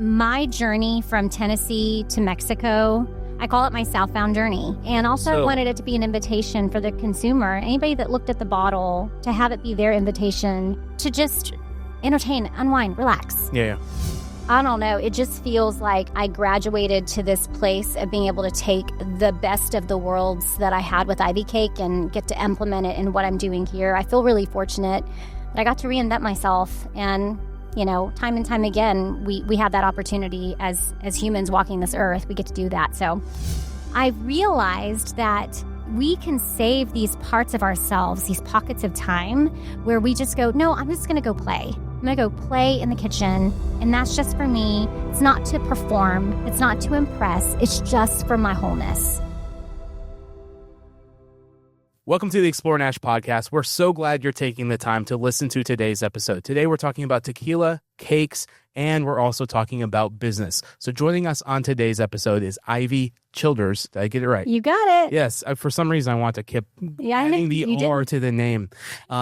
my journey from Tennessee to Mexico, I call it my Southbound Journey. And also wanted it to be an invitation for the consumer, anybody that looked at the bottle, to have it be their invitation to just entertain, unwind, relax. Yeah. I don't know. It just feels like I graduated to this place of being able to take the best of the worlds that I had with Ivy Cake and get to implement it in what I'm doing here. I feel really fortunate that I got to reinvent myself. And, you know, time and time again, we have that opportunity as humans walking this earth. We get to do that. So I realized that we can save these parts of ourselves, these pockets of time where we just go, no, I'm just going to go play. I'm going to go play in the kitchen, and that's just for me. It's not to perform. It's not to impress. It's just for my wholeness. Welcome to the XPLR.NASH podcast. We're so glad you're taking the time to listen to today's episode. Today, we're talking about tequila, cakes, and we're also talking about business. So joining us on today's episode is Ivey Childers. Did I get it right? You got it. Yes. For some reason, I want to keep adding the R to the name.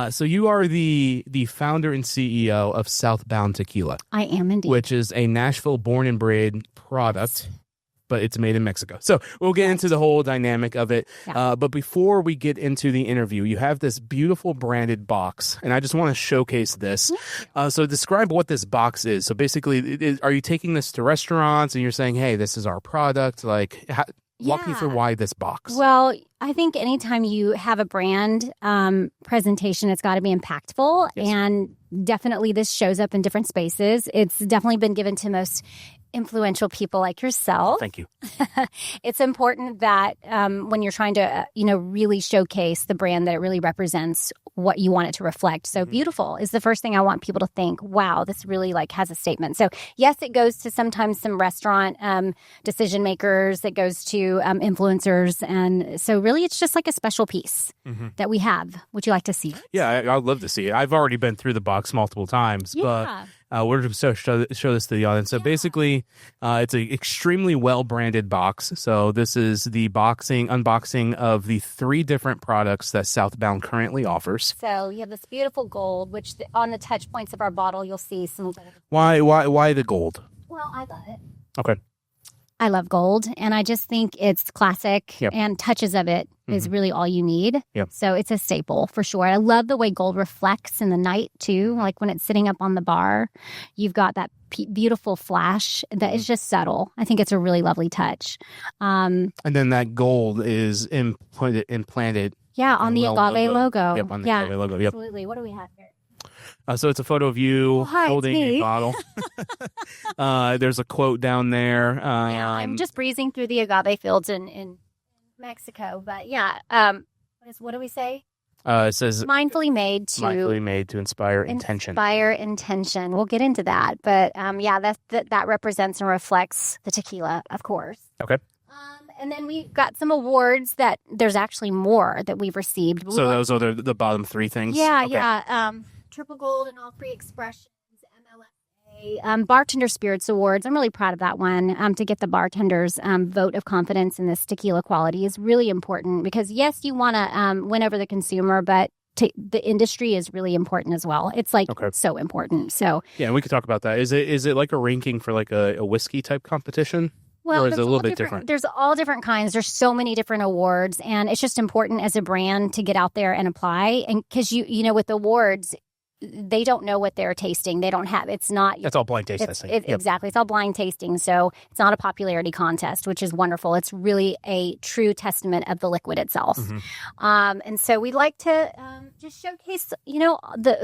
So you are the founder and CEO of Southbound Tequila. I am indeed. Which is a Nashville born and bred product, but it's made in Mexico. So we'll get into the whole dynamic of it. Yeah. But before we get into the interview, you have this beautiful branded box, and I just want to showcase this. So describe what this box is. So basically, are you taking this to restaurants and you're saying, hey, this is our product? Like, walk me through why this box. Well, I think anytime you have a brand presentation, it's got to be impactful. Yes. And definitely this shows up in different spaces. It's definitely been given to most influential people like yourself. Thank you. It's important that when you're trying to, really showcase the brand, that it really represents what you want it to reflect. So beautiful is the first thing I want people to think, wow, this really has a statement. So yes, it goes to sometimes some restaurant decision makers. It goes to influencers. And so really it's just like a special piece that we have. Would you like to see it? Yeah, I'd love to see it. I've already been through the box multiple times, but we're going to show this to the audience. So basically, it's an extremely well-branded box. So this is the unboxing of the 3 different products that Southbound currently offers. So you have this beautiful gold, which on the touch points of our bottle, you'll see some. Why the gold? Well, I love it. Okay. I love gold, and I just think it's classic, and touches of it is really all you need. Yep. So it's a staple for sure. I love the way gold reflects in the night too. Like when it's sitting up on the bar, you've got that beautiful flash that is just subtle. I think it's a really lovely touch. And then that gold is implanted. Yeah, on the agave logo. Yep, on the agave logo. Yep. Absolutely. What do we have here? So it's a photo of you holding a bottle. There's a quote down there. I'm just breezing through the agave fields in Mexico. But what do we say? It says mindfully made to inspire intention. Inspire intention. We'll get into that. But that represents and reflects the tequila, of course. Okay. And then we've got some awards that there's actually more that we've received. So those are the bottom 3 things? Yeah, okay. Triple gold in all 3 expressions, MLSA, Bartender Spirits Awards. I'm really proud of that one. To get the bartender's vote of confidence in this tequila quality is really important because, yes, you want to win over the consumer, but the industry is really important as well. It's so important. So yeah, and we could talk about that. Is it like a ranking for like a whiskey type competition? Well, or is it a little bit different? There's all different kinds. There's so many different awards, and it's just important as a brand to get out there and apply. And because with awards, they don't know what they're tasting. They don't have, it's not. That's all blind taste testing. Exactly. It's all blind tasting. So it's not a popularity contest, which is wonderful. It's really a true testament of the liquid itself. And so we like to just showcase,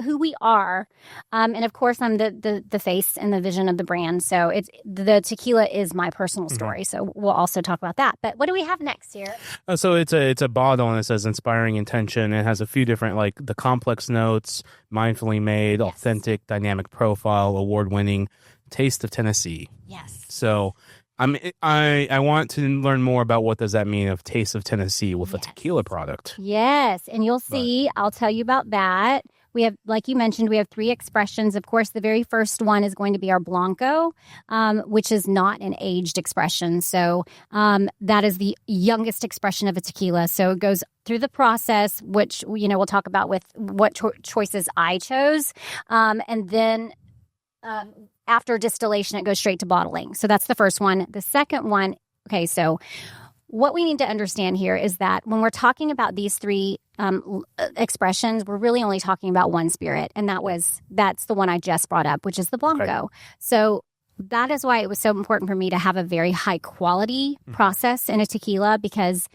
who we are. And of course, I'm the face and the vision of the brand. So the tequila is my personal story. So we'll also talk about that. But what do we have next here? So it's a bottle and it says inspiring intention. It has a few different, like the complex notes, mindfully made, authentic, dynamic profile, award-winning taste of Tennessee. Yes. So I want to learn more about what does that mean of taste of Tennessee with a tequila product. Yes, and you'll see. I'll tell you about that. We have, like you mentioned, we have 3 expressions. Of course, the very first one is going to be our Blanco, which is not an aged expression. So that is the youngest expression of a tequila. So it goes through the process, which, we'll talk about with what choices I chose. And then after distillation, it goes straight to bottling. So that's the first one. The second one, okay, so what we need to understand here is that when we're talking about these three expressions, we're really only talking about one spirit, and that's the one I just brought up, which is the Blanco. Okay. So that is why it was so important for me to have a very high quality process in a tequila, because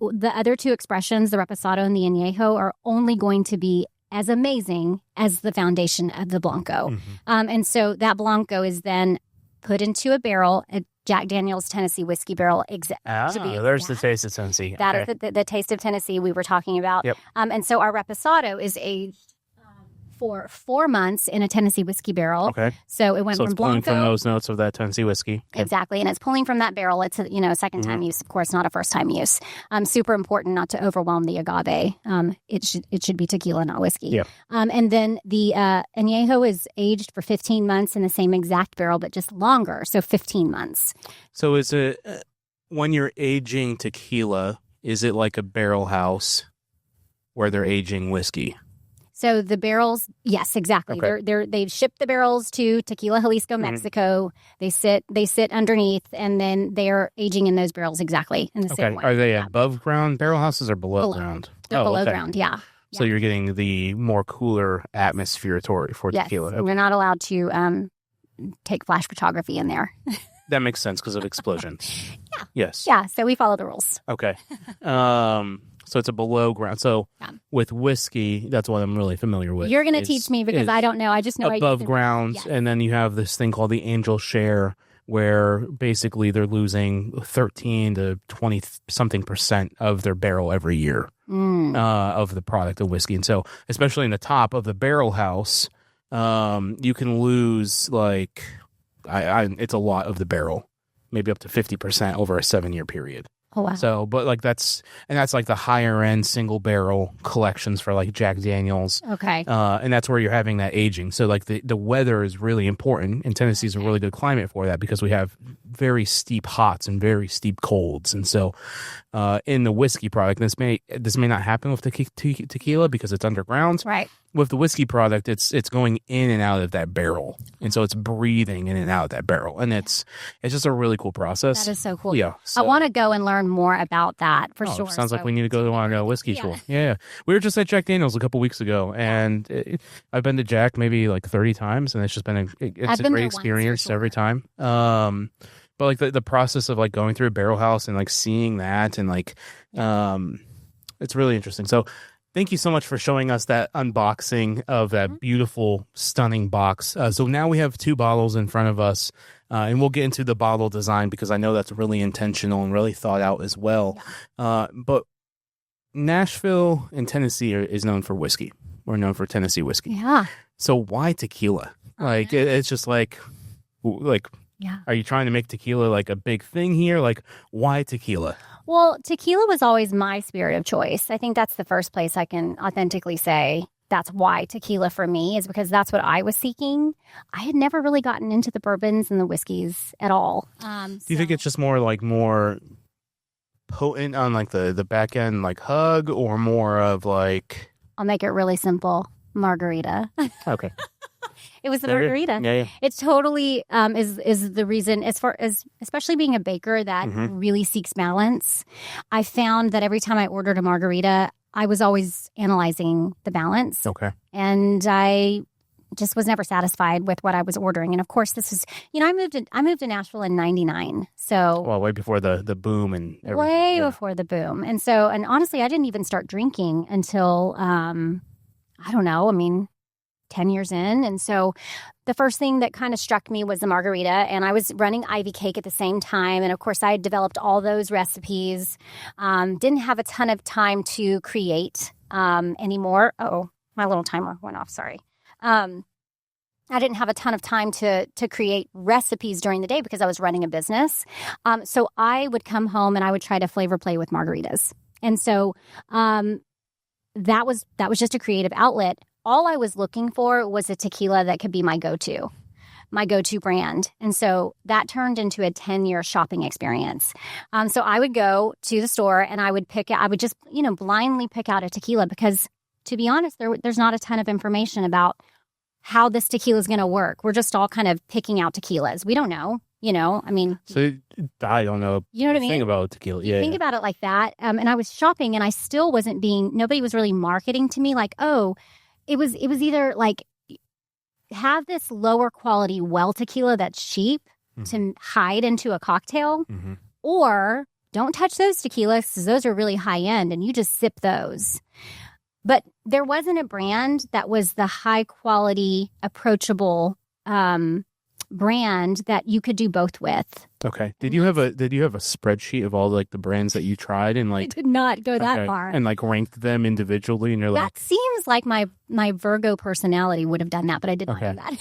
the other two expressions, the Reposado and the Añejo, are only going to be as amazing as the foundation of the Blanco. And so that Blanco is then put into a barrel, a Jack Daniel's Tennessee whiskey barrel. There's the taste of Tennessee. That is the taste of Tennessee we were talking about. Yep. And so our Reposado is aged for 4 months in a Tennessee whiskey barrel. Okay. So it went from Blanco. It's pulling from those notes of that Tennessee whiskey. Okay. Exactly. And it's pulling from that barrel. It's a second time use, of course, not a first time use. Super important not to overwhelm the agave. It should be tequila, not whiskey. Yeah. And then the Añejo is aged for 15 months in the same exact barrel, but just longer. So 15 months. So is it, when you're aging tequila, is it like a barrel house where they're aging whiskey? So the barrels, yes, exactly. Okay. They've shipped the barrels to Tequila, Jalisco, Mexico. They sit underneath, and then they're aging in those barrels exactly in the same way. Are they above ground barrel houses or below ground? They're below ground, yeah. So you're getting the more cooler atmosphere for tequila. Yes, we're not allowed to take flash photography in there. That makes sense because of explosions. Yeah. Yes. Yeah, so we follow the rules. Okay. So it's a below ground. So with whiskey, that's what I'm really familiar with. You're going to teach me because I don't know. I just know above ground. Yes. And then you have this thing called the angel share, where basically they're losing 13 to 20 something % of their barrel every year of the product of whiskey. And so, especially in the top of the barrel house, you can lose it's a lot of the barrel, maybe up to 50% over a 7-year period. Oh, wow. So, but that's like the higher end single barrel collections for like Jack Daniel's. Okay. And that's where you're having that aging. So like the weather is really important, and Tennessee is a really good climate for that because we have very steep hots and very steep colds. And so in the whiskey product, this may not happen with the tequila because it's underground. Right. With the whiskey product, it's going in and out of that barrel, and so it's breathing in and out of that barrel, and it's just a really cool process. That is so cool. Yeah, so. I want to go and learn more about that for sure. Sounds like we need to go to a whiskey school. Yeah, we were just at Jack Daniel's a couple weeks ago, and I've been to Jack maybe like 30 times, and it's just been a great experience every time. But like the process of like going through a barrel house and like seeing that, and like it's really interesting. So. Thank you so much for showing us that unboxing of that beautiful, stunning box. So now we have 2 bottles in front of us, and we'll get into the bottle design because I know that's really intentional and really thought out as well. Yeah. But Nashville and Tennessee is known for whiskey. We're known for Tennessee whiskey. Yeah. So why tequila? Like it's just like. Yeah. Are you trying to make tequila like a big thing here? Like, why tequila? Well, tequila was always my spirit of choice. I think that's the first place I can authentically say that's why tequila for me, is because that's what I was seeking. I had never really gotten into the bourbons and the whiskeys at all. Do you think it's just more potent on like the back end, like hug, or more of like? I'll make it really simple. Margarita. Okay. It was the margarita. Yeah. It totally is the reason, as far as especially being a baker that really seeks balance. I found that every time I ordered a margarita, I was always analyzing the balance. Okay. And I just was never satisfied with what I was ordering. And of course, this is, I moved to Nashville in '99. So way before the boom and everything. Way before the boom. And honestly, I didn't even start drinking until I don't know. 10 years in. And so the first thing that kind of struck me was the margarita, and I was running Ivy Cake at the same time. And of course, I had developed all those recipes. Didn't have a ton of time to create anymore. Oh, my little timer went off. Sorry. I didn't have a ton of time to create recipes during the day because I was running a business. So I would come home and I would try to flavor play with margaritas. And so that was just a creative outlet. All I was looking for was a tequila that could be my go-to brand. And so that turned into a 10-year shopping experience. So I would go to the store and I would just, blindly pick out a tequila because, to be honest, there's not a ton of information about how this tequila is going to work. We're just all kind of picking out tequilas. We don't know, I mean. So I don't know. You know what I mean? Think about tequila. Yeah. Think about it like that. And I was shopping and I still wasn't nobody was really marketing to me like, oh, it was either like have this lower quality well tequila that's cheap to hide into a cocktail or don't touch those tequilas because those are really high end and you just sip those. But there wasn't a brand that was the high quality, approachable brand that you could do both with. Okay. Did you have a spreadsheet of all like the brands that you tried and like? I did not go that far. And like ranked them individually, and you're like, that seems like my Virgo personality would have done that, but I did not do that.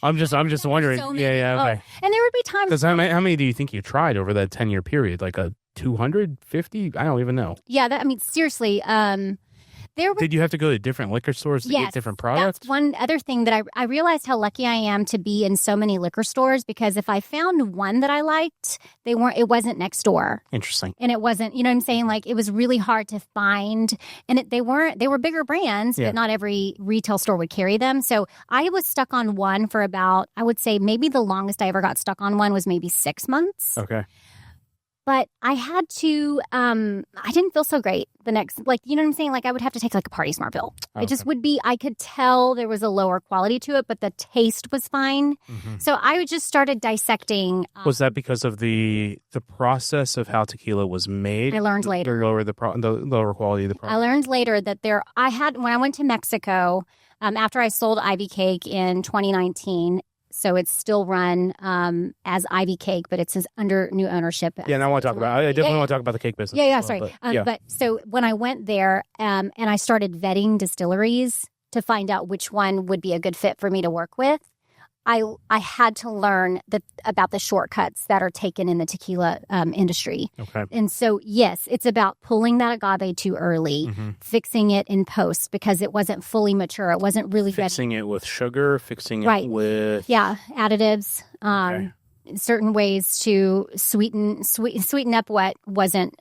I'm just wondering. So okay. And there would be times. Because how many do you think you tried over that 10-year period? Like a 250? I don't even know. Yeah, seriously. Did you have to go to different liquor stores to get different products? That's one other thing that I realized how lucky I am to be in so many liquor stores, because if I found one that I liked, it wasn't next door. Interesting. And it wasn't, you know what I'm saying? Like it was really hard to find, and they were bigger brands, but not every retail store would carry them. So I was stuck on one for about, I would say maybe the longest I ever got stuck on one was maybe 6 months. Okay. But I had to, I didn't feel so great the next, like, you know what I'm saying? Like I would have to take like a Party Smart pill. It just would be, I could tell there was a lower quality to it, but the taste was fine. So I just started dissecting. Was that because of the process of how tequila was made? I learned later. The lower quality of the product? I learned later that when I went to Mexico, after I sold Ivy Cake in 2019, so it's still run as Ivy Cake, but it's under new ownership. Yeah, and I want to talk about. I definitely want to talk about the cake business. Yeah, sorry. But so when I went there, and I started vetting distilleries to find out which one would be a good fit for me to work with, I had to learn about the shortcuts that are taken in the tequila industry. Okay. And so, yes, it's about pulling that agave too early, fixing it in post because it wasn't fully mature. It wasn't really fixing it with sugar, fixing it with additives, certain ways to sweeten up what wasn't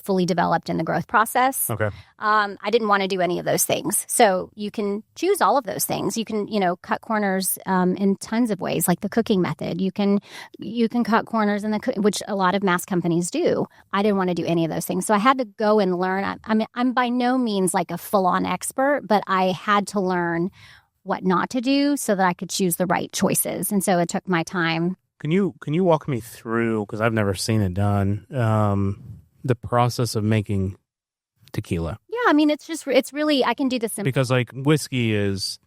fully developed in the growth process. Okay. I didn't want to do any of those things. So you can choose all of those things. You can, cut corners in tons of ways, like the cooking method. You can cut corners in which a lot of mass companies do. I didn't want to do any of those things. So I had to go and learn. I'm by no means like a full-on expert, but I had to learn what not to do so that I could choose the right choices. And so it took my time. Can you walk me through, because I've never seen it done, the process of making tequila? Yeah, I mean, it's really, I can do this simple. Because like whiskey is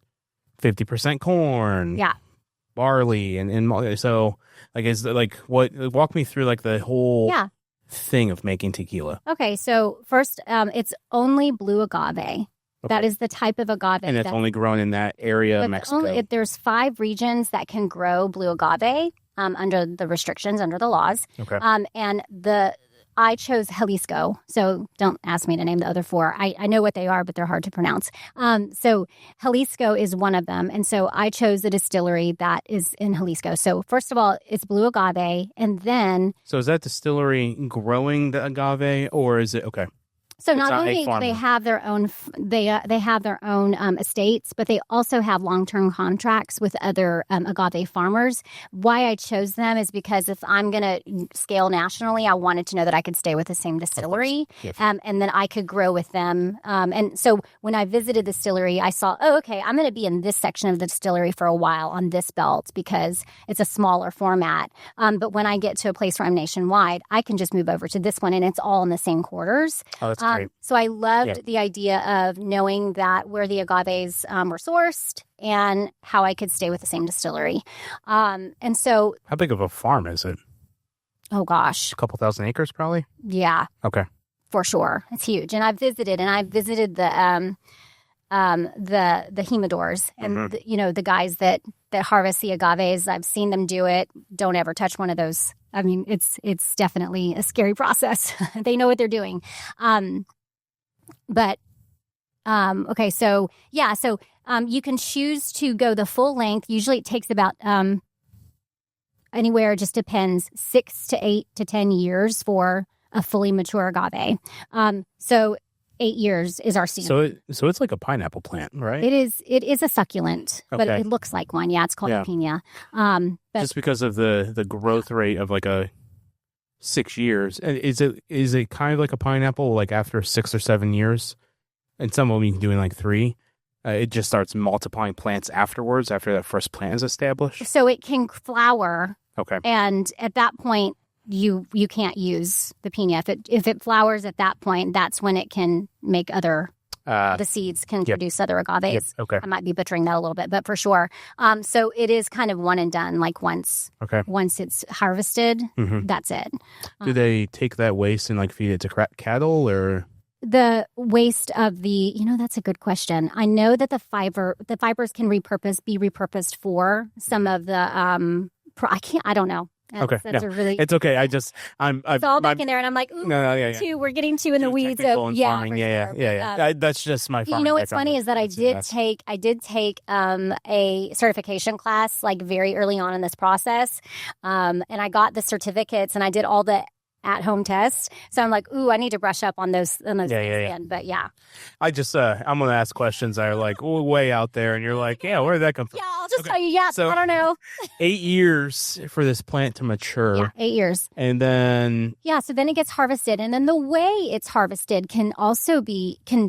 50% corn, barley, and so like is like walk me through like the whole thing of making tequila. Okay, so first, it's only blue agave. Okay. That is the type of agave, and it's only grown in that area of Mexico. There's 5 regions that can grow blue agave under the restrictions, under the laws. Okay, and I chose Jalisco, so don't ask me to name the other 4. I know what they are, but they're hard to pronounce. So Jalisco is one of them, and so I chose the distillery that is in Jalisco. So first of all, it's blue agave, and then... So is that distillery growing the agave, or is it... Okay. So not only do they have their own, they have their own estates, but they also have long-term contracts with other agave farmers. Why I chose them is because if I'm going to scale nationally, I wanted to know that I could stay with the same distillery, and then I could grow with them. And so when I visited the distillery, I saw, I'm going to be in this section of the distillery for a while on this belt because it's a smaller format. But when I get to a place where I'm nationwide, I can just move over to this one, and it's all in the same quarters. Oh, that's great. So I loved the idea of knowing that where the agaves were sourced and how I could stay with the same distillery. And so... How big of a farm is it? Oh, gosh. A couple thousand acres, probably? Yeah. Okay. For sure. It's huge. And I've visited the humidors and, the guys that harvest the agaves. I've seen them do it. Don't ever touch one of those. I mean, it's definitely a scary process. They know what they're doing. Okay, so you can choose to go the full length. Usually it takes about anywhere, just depends, 6 to 8 to 10 years for a fully mature agave. So 8 years is our standard. So it's like a pineapple plant, right? It is a succulent, but Okay. it looks like one. Yeah, it's called a piña. But Just because of the growth rate of like a 6 years. And is it kind of like a pineapple, like after 6 or 7 years? And some of them you can do in like 3. It just starts multiplying plants afterwards, after that first plant is established. so it can flower, Okay. and at that point, you can't use the piña. If it flowers at that point, that's when it can make other. The seeds can produce other agaves. Yep. Okay. I might be butchering that a little bit, but for sure. So it is kind of one and done. Like once it's harvested, that's it. Do they take that waste and like feed it to cattle, or? The waste of that's a good question. I know that the fibers can be repurposed for some of the, I don't know. That's a really. It's okay. It's all back in there, and I'm like, ooh, we're getting too in the weeds of farming. That's just my farming. You know what's funny is that I did take a certification class like very early on in this process, and I got the certificates, and I did all the at-home tests. So I'm like, ooh, I need to brush up on those. Again. But I just I'm gonna ask questions that are like way out there, and you're like, where did that come from? Yeah, I'll just tell you. So, I don't know. 8 years for this plant to mature. Yeah, 8 years. And then so then it gets harvested, and then the way it's harvested can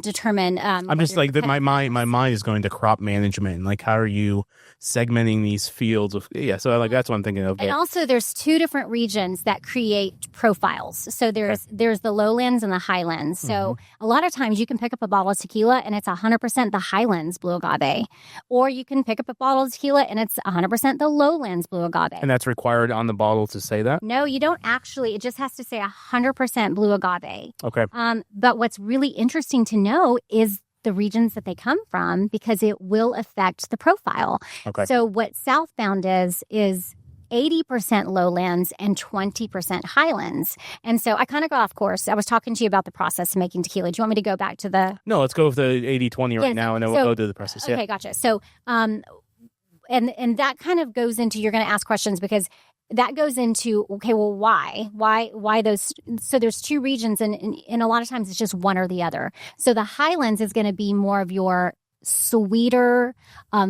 determine. I'm just like my mind is going to crop management, and like how are you segmenting these fields of so like that's what I'm thinking of. And also there's 2 different regions that create profiles. So there's the Lowlands and the Highlands. So a lot of times you can pick up a bottle of tequila and it's 100% the Highlands blue agave, or you can pick up a bottle of tequila and it's 100% the Lowlands blue agave. And that's required on the bottle to say that? No, you don't actually. It just has to say 100% blue agave. Okay. But what's really interesting to know is the regions that they come from, because it will affect the profile. Okay. So what Southbound is 80% Lowlands and 20% Highlands. And so I kind of got off course. I was talking to you about the process of making tequila. Do you want me to go back to the... No, let's go with the 80-20 right now, and then we'll go to the process. Okay, gotcha. So, and that kind of goes into, you're going to ask questions because that goes into, okay, well, why those? So there's 2 regions, and a lot of times it's just one or the other. So the Highlands is going to be more of your sweeter,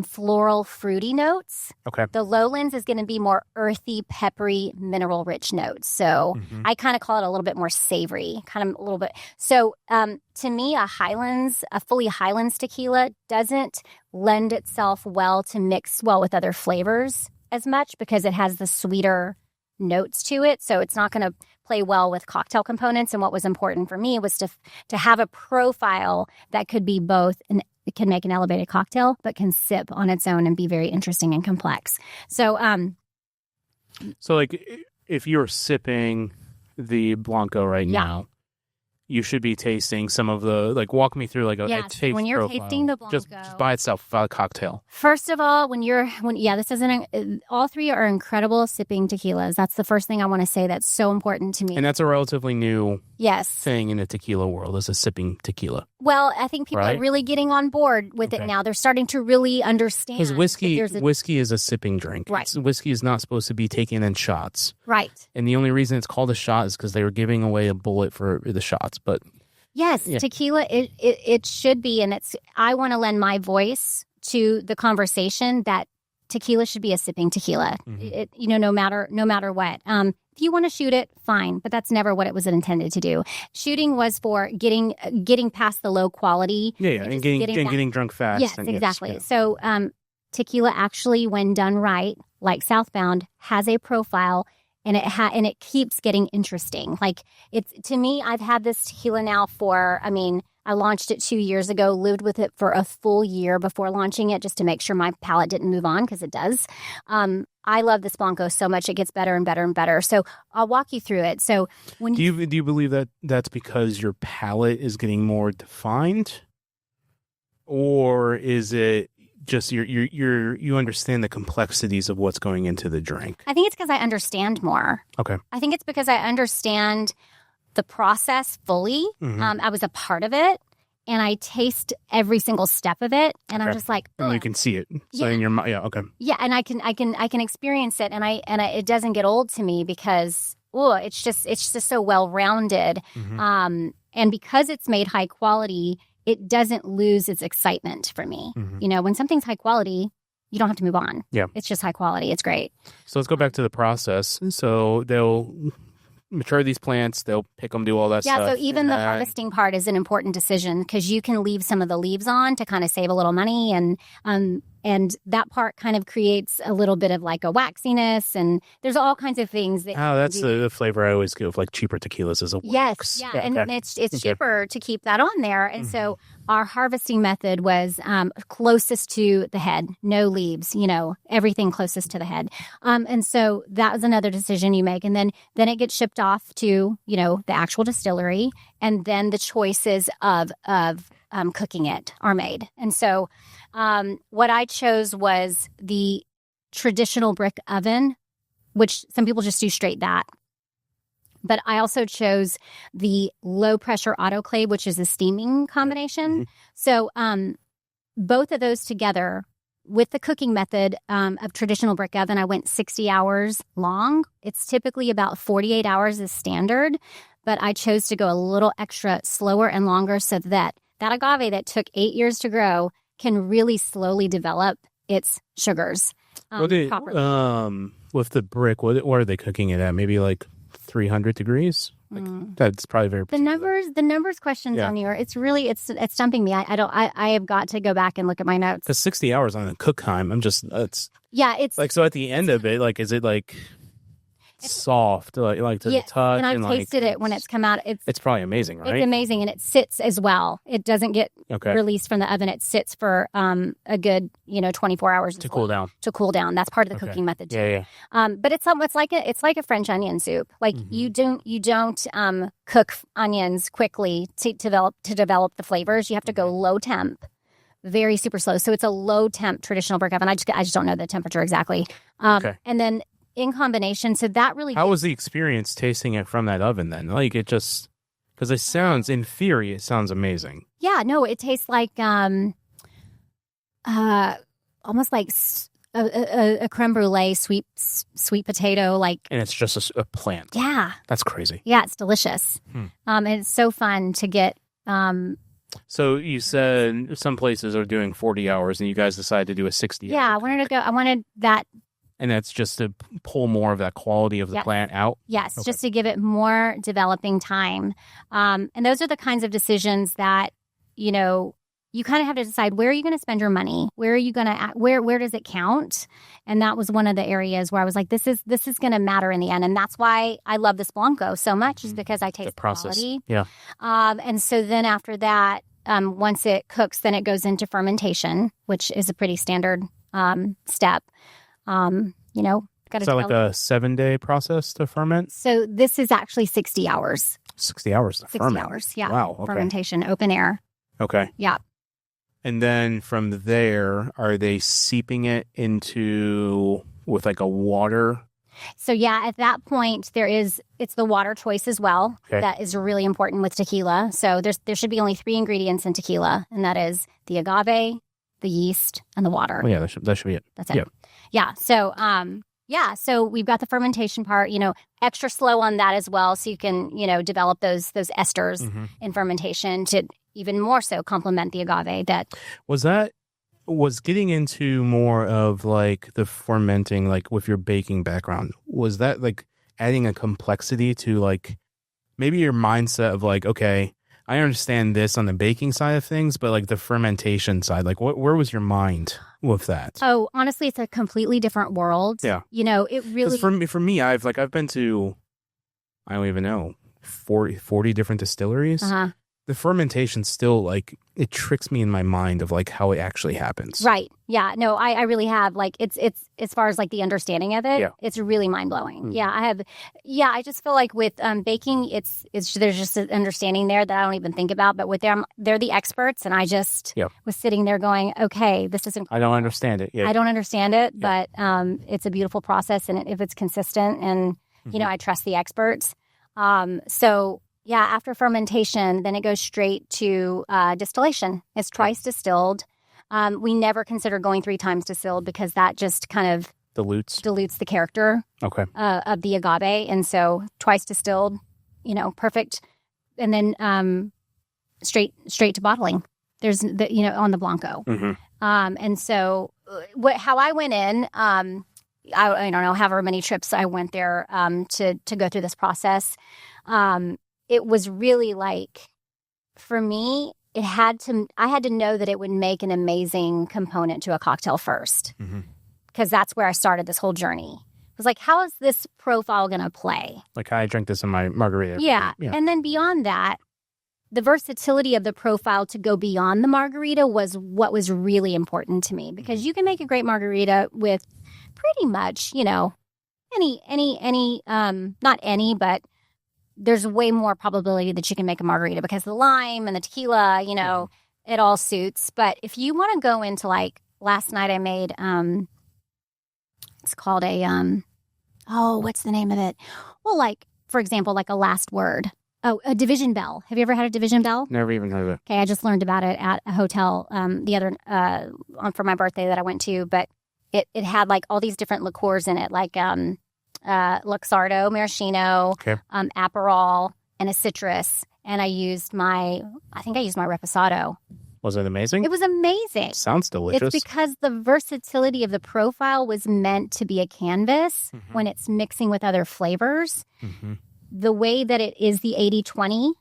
floral, fruity notes. Okay. The Lowlands is going to be more earthy, peppery, mineral-rich notes. So I kind of call it a little bit more savory, kind of a little bit. So to me, a fully Highlands tequila doesn't lend itself well to mix well with other flavors as much, because it has the sweeter notes to it. So it's not going to play well with cocktail components. And what was important for me was to have a profile that could be both it can make an elevated cocktail, but can sip on its own and be very interesting and complex. So, like, if you're sipping the Blanco right now, you should be tasting some of the, like, walk me through like a taste when you're profile. tasting the Blanco, just by itself, without a cocktail. First of all, this isn't, all 3 are incredible sipping tequilas. That's the first thing I want to say. That's so important to me. And that's a relatively new thing in the tequila world, is a sipping tequila. Well, I think people are really getting on board with it now. They're starting to really understand. Because whiskey is a sipping drink. Right. Whiskey is not supposed to be taken in shots. Right. And the only reason it's called a shot is because they were giving away a bullet for the shots. But yes, tequila, it should be. And I want to lend my voice to the conversation that tequila should be a sipping tequila. No matter what. If you want to shoot it, fine, but that's never what it was intended to do. Shooting was for getting past the low quality. And getting drunk fast. Yes, exactly. So tequila actually, when done right, like Southbound, has a profile, and it keeps getting interesting. Like, to me, I've had this tequila now I launched it 2 years ago, lived with it for a full year before launching it, just to make sure my palate didn't move on, because it does. I love this Blanco so much; it gets better and better and better. So I'll walk you through it. So do you believe that that's because your palate is getting more defined, or is it just you understand the complexities of what's going into the drink? I think it's because I understand more. Okay. I think it's because I understand the process fully. I was a part of it, and I taste every single step of it, and I'm just like, and you can see it. So in your mind, okay. Yeah, and I can experience it, and it doesn't get old to me, because it's just so well rounded. And because it's made high quality, it doesn't lose its excitement for me. When something's high quality, you don't have to move on. Yeah. It's just high quality. It's great. So let's go back to the process. So they'll mature these plants, they'll pick them, do all that stuff. Yeah, so even the harvesting part is an important decision because you can leave some of the leaves on to kind of save a little money, and that part kind of creates a little bit of like a waxiness, and there's all kinds of things that. Oh, that's the flavor I always give, like cheaper tequilas as a wax. Yes, yeah, and it's cheaper to keep that on there, and so our harvesting method was closest to the head, no leaves, everything closest to the head, and so that was another decision you make, and then it gets shipped off to the actual distillery, and then the choices of cooking it are made, and so. What I chose was the traditional brick oven, which some people just do straight that. But I also chose the low pressure autoclave, which is a steaming combination. So both of those together with the cooking method of traditional brick oven, I went 60 hours long. It's typically about 48 hours is standard, but I chose to go a little extra slower and longer so that agave that took 8 years to grow can really slowly develop its sugars properly. With the brick, what are they cooking it at? Maybe like 300 degrees? That's probably very... The numbers questions on here, it's really, it's stumping me. I have got to go back and look at my notes. Because 60 hours on a cook time, it's like, so at the end of it, like, is it like soft, like to the touch? And I've tasted it when it's come out. It's probably amazing, right? It's amazing, and it sits as well. It doesn't get released from the oven. It sits for a good 24 hours to cool down. To cool down. That's part of the cooking method too. Yeah. But it's like a French onion soup. Like you don't cook onions quickly to develop the flavors. You have to go low temp. Very super slow. So it's a low temp traditional brick oven. I just don't know the temperature exactly. And then in combination, so that really... How was the experience tasting it from that oven then? Like it just... Because it sounds, in theory, it sounds amazing. Yeah, no, it tastes like almost like a creme brulee, sweet potato, like... And it's just a plant. Yeah. That's crazy. Yeah, it's delicious. And it's so fun to get... So you said some places are doing 40 hours and you guys decided to do a 60 Yeah, hour. I wanted that... And that's just to pull more of that quality of the plant out? Yes, just to give it more developing time. And those are the kinds of decisions that, you kind of have to decide where are you going to spend your money? Where are you going to, where does it count? And that was one of the areas where I was like, this is going to matter in the end. And that's why I love this Blanco so much, is because I taste the process. Quality. Yeah. And so then after that, once it cooks, then it goes into fermentation, which is a pretty standard step. Is that like a 7-day process to ferment? So this is actually 60 hours. 60 hours to ferment? 60 hours, yeah. Wow, okay. Fermentation, open air. Okay. Yeah. And then from there, are they seeping it with like a water? So yeah, at that point, it's the water choice as well. Okay. That is really important with tequila. So there should be only 3 ingredients in tequila, and that is the agave, the yeast, and the water. Oh, yeah, that should be it. That's it. Yeah. So, so we've got the fermentation part, extra slow on that as well. So you can, develop those esters in fermentation to even more so complement the agave. Was getting into more of like the fermenting, like with your baking background, was that like adding a complexity to like maybe your mindset of like, okay, I understand this on the baking side of things, but like the fermentation side, like where was your mind with that? Oh, honestly, it's a completely different world. Yeah. It really... For me, I've been to, I don't even know, 40 different distilleries. The fermentation still, like, it tricks me in my mind of like how it actually happens. Right. Yeah. No, I really have, like, it's as far as like the understanding of it, it's really mind blowing. Yeah. I just feel like with baking, it's there's just an understanding there that I don't even think about, but with them, they're the experts. And I just was sitting there going, okay, this isn't... I don't understand it. Yeah. I don't understand it, but it's a beautiful process. And if it's consistent and, I trust the experts. Yeah, after fermentation, then it goes straight to distillation. It's twice distilled. We never consider going 3 times distilled because that just kind of dilutes the character of the agave. And so twice distilled, perfect straight to bottling. There's on the Blanco. Mm-hmm. And so how I went in, I don't know, however many trips I went there to go through this process. It was really like, for me, I had to know that it would make an amazing component to a cocktail first, because that's where I started this whole journey. It was like, how is this profile going to play? Like, I drink this in my margarita. Yeah. And then beyond that, the versatility of the profile to go beyond the margarita was what was really important to me, because you can make a great margarita with pretty much, not any, but there's way more probability that you can make a margarita because the lime and the tequila, it all suits. But if you want to go into, like, last night I made, it's called what's the name of it? Well, like, for example, like a last word. Oh, a division bell. Have you ever had a division bell? Never even heard of it. Okay, I just learned about it at a hotel for my birthday that I went to. But it had like all these different liqueurs in it, like Luxardo, Maraschino, Aperol, and a citrus. And I used my Reposado. Was it amazing? It was amazing. Sounds delicious. It's because the versatility of the profile was meant to be a canvas when it's mixing with other flavors. Mm-hmm. The way that it is the 80-20,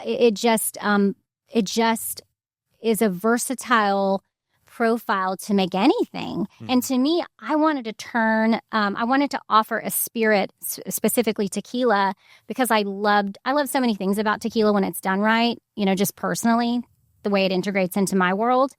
it just is a versatile profile to make anything. Mm-hmm. And to me, I wanted to offer a spirit, specifically tequila, because I love so many things about tequila when it's done right, just personally, the way it integrates into my world.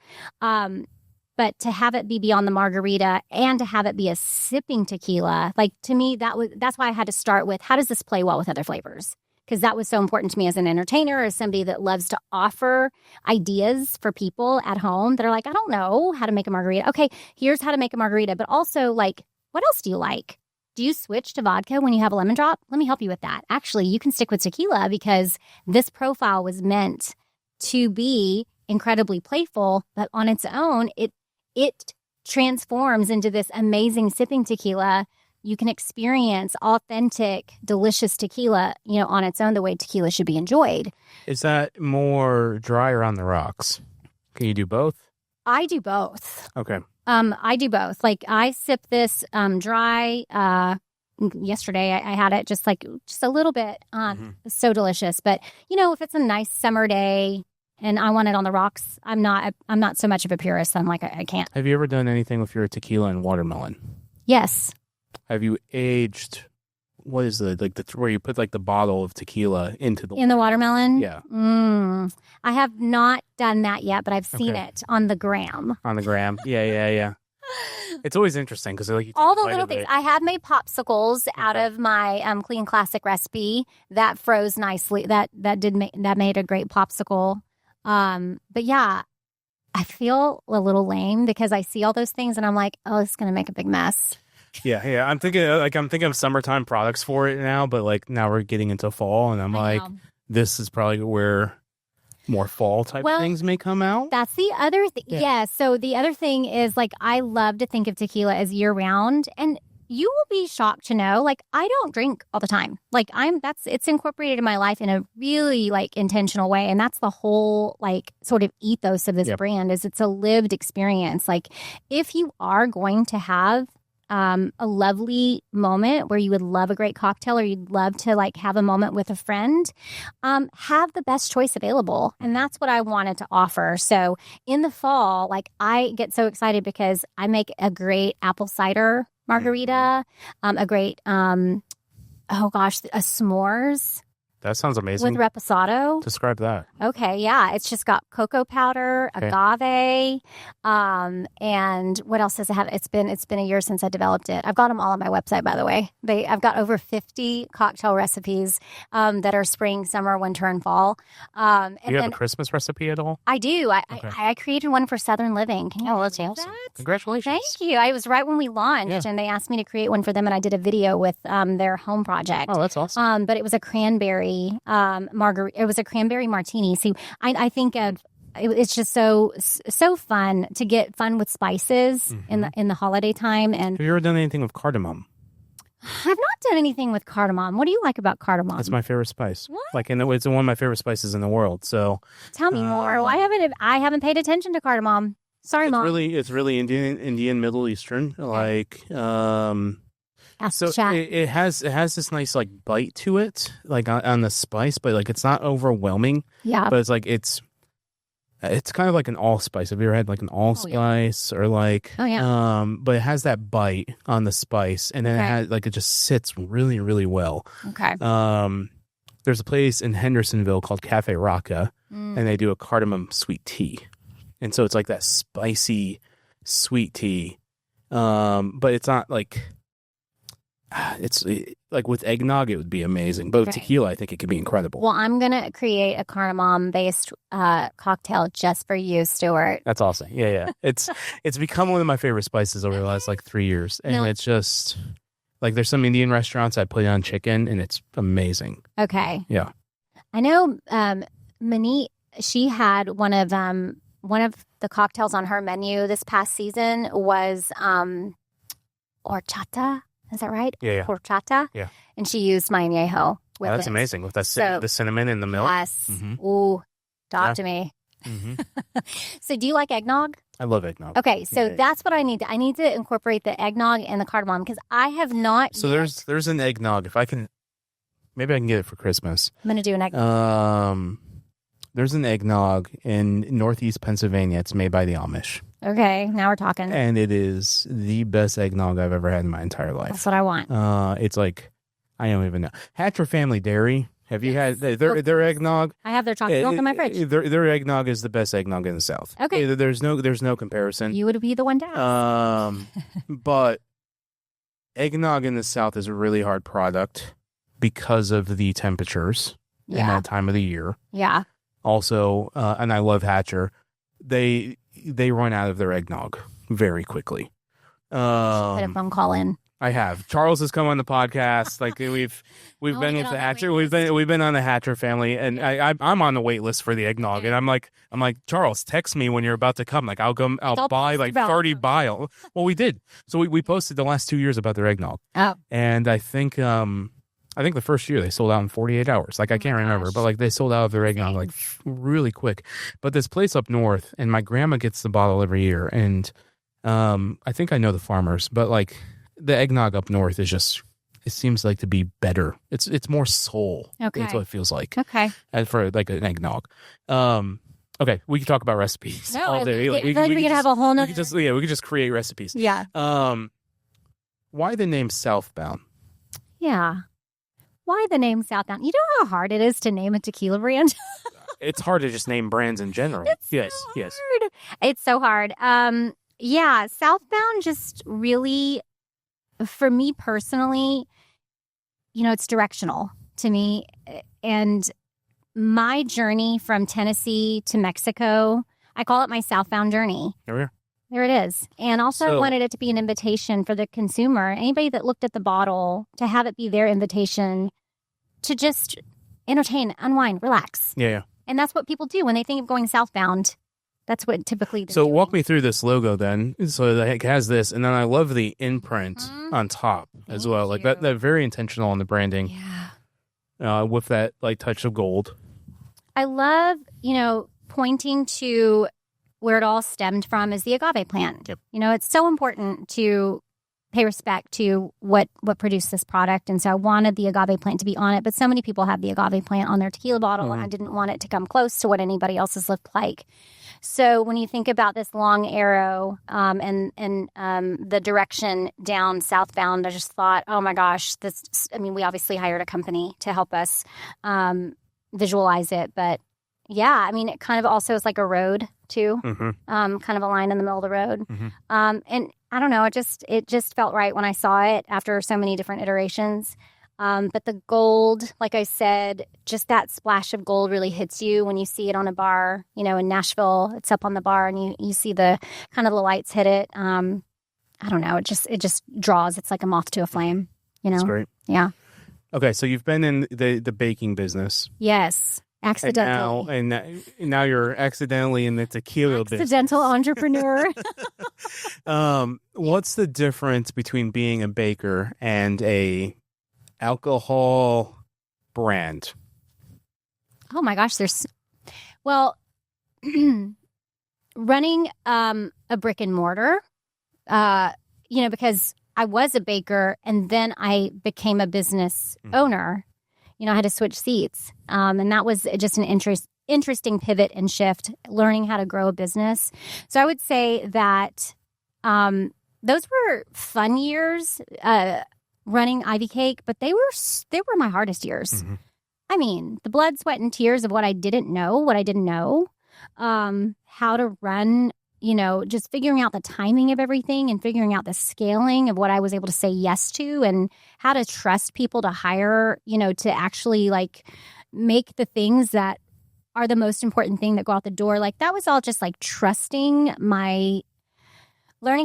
But to have it be beyond the margarita and to have it be a sipping tequila, like, to me, that's why I had to start with, how does this play well with other flavors? Because that was so important to me as an entertainer, as somebody that loves to offer ideas for people at home that are like, I don't know how to make a margarita. Okay, here's how to make a margarita. But also, like, what else do you like? Do you switch to vodka when you have a lemon drop? Let me help you with that. Actually, you can stick with tequila, because this profile was meant to be incredibly playful, but on its own, it transforms into this amazing sipping tequila. You can experience authentic, delicious tequila, on its own, the way tequila should be enjoyed. Is that more dry or on the rocks? Can you do both? I do both. Okay. I do both. Like, I sip this dry. Yesterday I had it just a little bit. It's so delicious. But if it's a nice summer day and I want it on the rocks, I'm not so much of a purist. I'm like, I can't. Have you ever done anything with your tequila and watermelon? Yes. Have you aged? What is where you put like the bottle of tequila in the watermelon? Yeah. I have not done that yet, but I've seen it on the gram. On the gram, yeah. It's always interesting because like all the little things. I have made popsicles out of my Clean Classic recipe that froze nicely. That made a great popsicle. But yeah, I feel a little lame because I see all those things and I'm like, oh, it's going to make a big mess. Yeah. I'm thinking of summertime products for it now, but like now we're getting into fall and I'm like, this is probably where more fall type things may come out. That's the other thing. Yeah. So the other thing is, like, I love to think of tequila as year round, and you will be shocked to know, like, I don't drink all the time. Like, it's incorporated in my life in a really, like, intentional way. And that's the whole, like, sort of ethos of this brand, is it's a lived experience. Like, if you are going to have a lovely moment where you would love a great cocktail, or you'd love to, like, have a moment with a friend, have the best choice available. And that's what I wanted to offer. So in the fall, like, I get so excited because I make a great apple cider margarita, a great, a s'mores. That sounds amazing. With Reposado. Describe that. Okay, yeah. It's just got cocoa powder, agave, and what else does it have? It's been a year since I developed it. I've got them all on my website, by the way. I've got over 50 cocktail recipes that are spring, summer, winter, and fall. Do you have a Christmas recipe at all? I do. I created one for Southern Living. Can you believe that? Congratulations. Thank you. I was right when we launched, and they asked me to create one for them, and I did a video with their home project. Oh, that's awesome. But it was a cranberry margarita. It was a cranberry martini. See, I think it's just so fun to get fun with spices in the holiday time. And have you ever done anything with cardamom? I've not done anything with cardamom. What do you like about cardamom? It's my favorite spice. What? Like, it's one of my favorite spices in the world. So tell me more. I haven't paid attention to cardamom. Sorry, Mom. It's really Indian, Middle Eastern. Like, so it has this nice like bite to it, like on the spice, but like it's not overwhelming. Yeah. But it's like it's kind of like an allspice. Have you ever had like an allspice or like? Oh yeah. But it has that bite on the spice, and then it has like it just sits really, really well. Okay. There's a place in Hendersonville called Cafe Rocca, and they do a cardamom sweet tea. And so it's like that spicy sweet tea. But it's not like, it's like with eggnog, it would be amazing. But with tequila, I think it could be incredible. Well, I'm going to create a cardamom-based cocktail just for you, Stuart. That's awesome. Yeah. It's become one of my favorite spices over the last like 3 years. And it's just, like there's some Indian restaurants I put it on chicken, and it's amazing. Okay. Yeah. I know Monique, she had one of the cocktails on her menu this past season was horchata. Is that right? Yeah. Horchata. Yeah. And she used my añejo with that's it. amazing with that the cinnamon and the milk. Yes. Mm-hmm. Ooh, talk to me. Mm-hmm. So do you like eggnog? I love eggnog. Okay, so that's what I need. I need to incorporate the eggnog and the cardamom because I have not. So there's an eggnog. If I can, maybe I can get it for Christmas. I'm going to do an eggnog. There's an eggnog in Northeast Pennsylvania. It's made by the Amish. Okay, now we're talking. And it is the best eggnog I've ever had in my entire life. That's what I want. It's like, I don't even know. Hatcher Family Dairy. Have you had their eggnog? I have their chocolate milk in my fridge. Their eggnog is the best eggnog in the South. Okay. There's no comparison. You would be the one to ask. But eggnog in the South is a really hard product because of the temperatures in that time of the year. Yeah. Also, and I love Hatcher, they run out of their eggnog very quickly. Put a phone call in. I have. Charles has come on the podcast. Like we've been with the Hatcher. We've been on the Hatcher family, and I'm on the wait list for the eggnog. And I'm like Charles, text me when you're about to come. Like I'll buy like 30 vials. Well, we did. So we posted the last 2 years about their eggnog. Oh. And I think the first year they sold out in 48 hours. Like I can't remember, but like they sold out of their eggnog like really quick. But this place up north, and my grandma gets the bottle every year, and I think I know the farmers, but like the eggnog up north is just, it seems like to be better. It's more soul. Okay, that's what it feels like. Okay, as for like an eggnog. Okay, we can talk about recipes all day. We could have a whole nother. We could just create recipes. Yeah. Why the name Southbound? Yeah. Why the name Southbound? You know how hard it is to name a tequila brand? It's hard to just name brands in general. Yes. It's so hard. Yeah, Southbound just really, for me personally, it's directional to me. And my journey from Tennessee to Mexico, I call it my Southbound Journey. There it is. And also I wanted it to be an invitation for the consumer, anybody that looked at the bottle, to have it be their invitation to just entertain, unwind, relax. Yeah. And that's what people do when they think of going southbound. That's what typically they're doing. Walk me through this logo then. So it has this, and then I love the imprint on top as well. Like that very intentional on the branding. Yeah. With that like touch of gold. I love, pointing to where it all stemmed from is the agave plant. Yep. It's so important to pay respect to what produced this product. And so I wanted the agave plant to be on it. But so many people have the agave plant on their tequila bottle, and I didn't want it to come close to what anybody else's looked like. So when you think about this long arrow and the direction down southbound, I just thought, oh my gosh, we obviously hired a company to help us visualize it. But yeah, it kind of also is like a road too, kind of a line in the middle of the road. Mm-hmm. And I don't know, it just felt right when I saw it after so many different iterations. But the gold, like I said, just that splash of gold really hits you when you see it on a bar. In Nashville, it's up on the bar, and you see the kind of the lights hit it. I don't know, it just draws. It's like a moth to a flame. That's great. Yeah. Okay, so you've been in the baking business. Yes. Accidental. And now you're accidentally in the tequila business. Accidental entrepreneur. What's the difference between being a baker and a alcohol brand? Oh my gosh, running a brick and mortar, because I was a baker and then I became a business owner. I had to switch seats. And that was just an interesting pivot and shift, learning how to grow a business. So I would say that those were fun years running Ivy Cake, but they were my hardest years. Mm-hmm. I mean, the blood, sweat, and tears of what I didn't know, how to run, just figuring out the timing of everything and figuring out the scaling of what I was able to say yes to and how to trust people to hire, to actually make the things that are the most important thing that go out the door. That was all just learning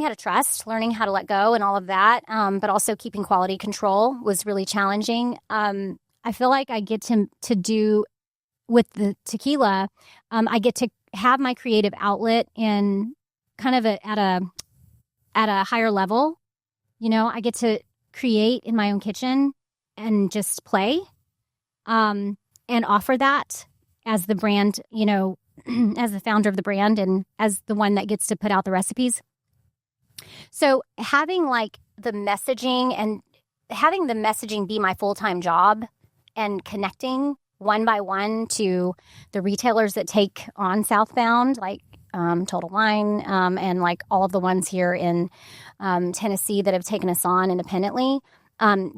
how to trust, learning how to let go and all of that. But also keeping quality control was really challenging. I feel like I get to do with the tequila, I get to have my creative outlet in kind of at a higher level. I get to create in my own kitchen and just play, and offer that as the brand, as the founder of the brand and as the one that gets to put out the recipes. So having the messaging be my full-time job and connecting one by one to the retailers that take on Southbound, Total Wine, and all of the ones here in Tennessee that have taken us on independently,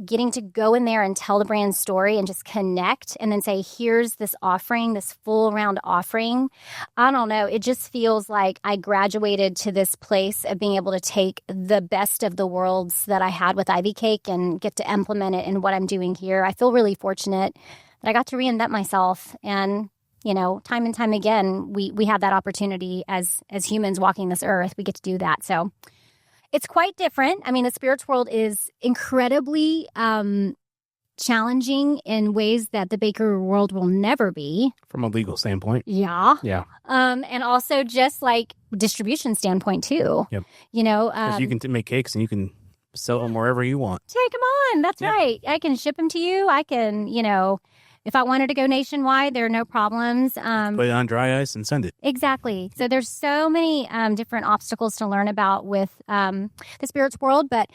getting to go in there and tell the brand story and just connect and then say, here's this offering, this full round offering. I don't know. It just feels like I graduated to this place of being able to take the best of the worlds that I had with Ivy Cake and get to implement it in what I'm doing here. I feel really fortunate that I got to reinvent myself. And, time and time again, we have that opportunity as humans walking this earth. We get to do that. So it's quite different. I mean, the spirits world is incredibly challenging in ways that the bakery world will never be. From a legal standpoint. Yeah. Yeah. And also just distribution standpoint too. Yep. 'Cause you can make cakes and you can sell them wherever you want. Take them on. That's right. I can ship them to you. I can, if I wanted to go nationwide, there are no problems. Put it on dry ice and send it. Exactly. So there's so many different obstacles to learn about with the spirits world. But,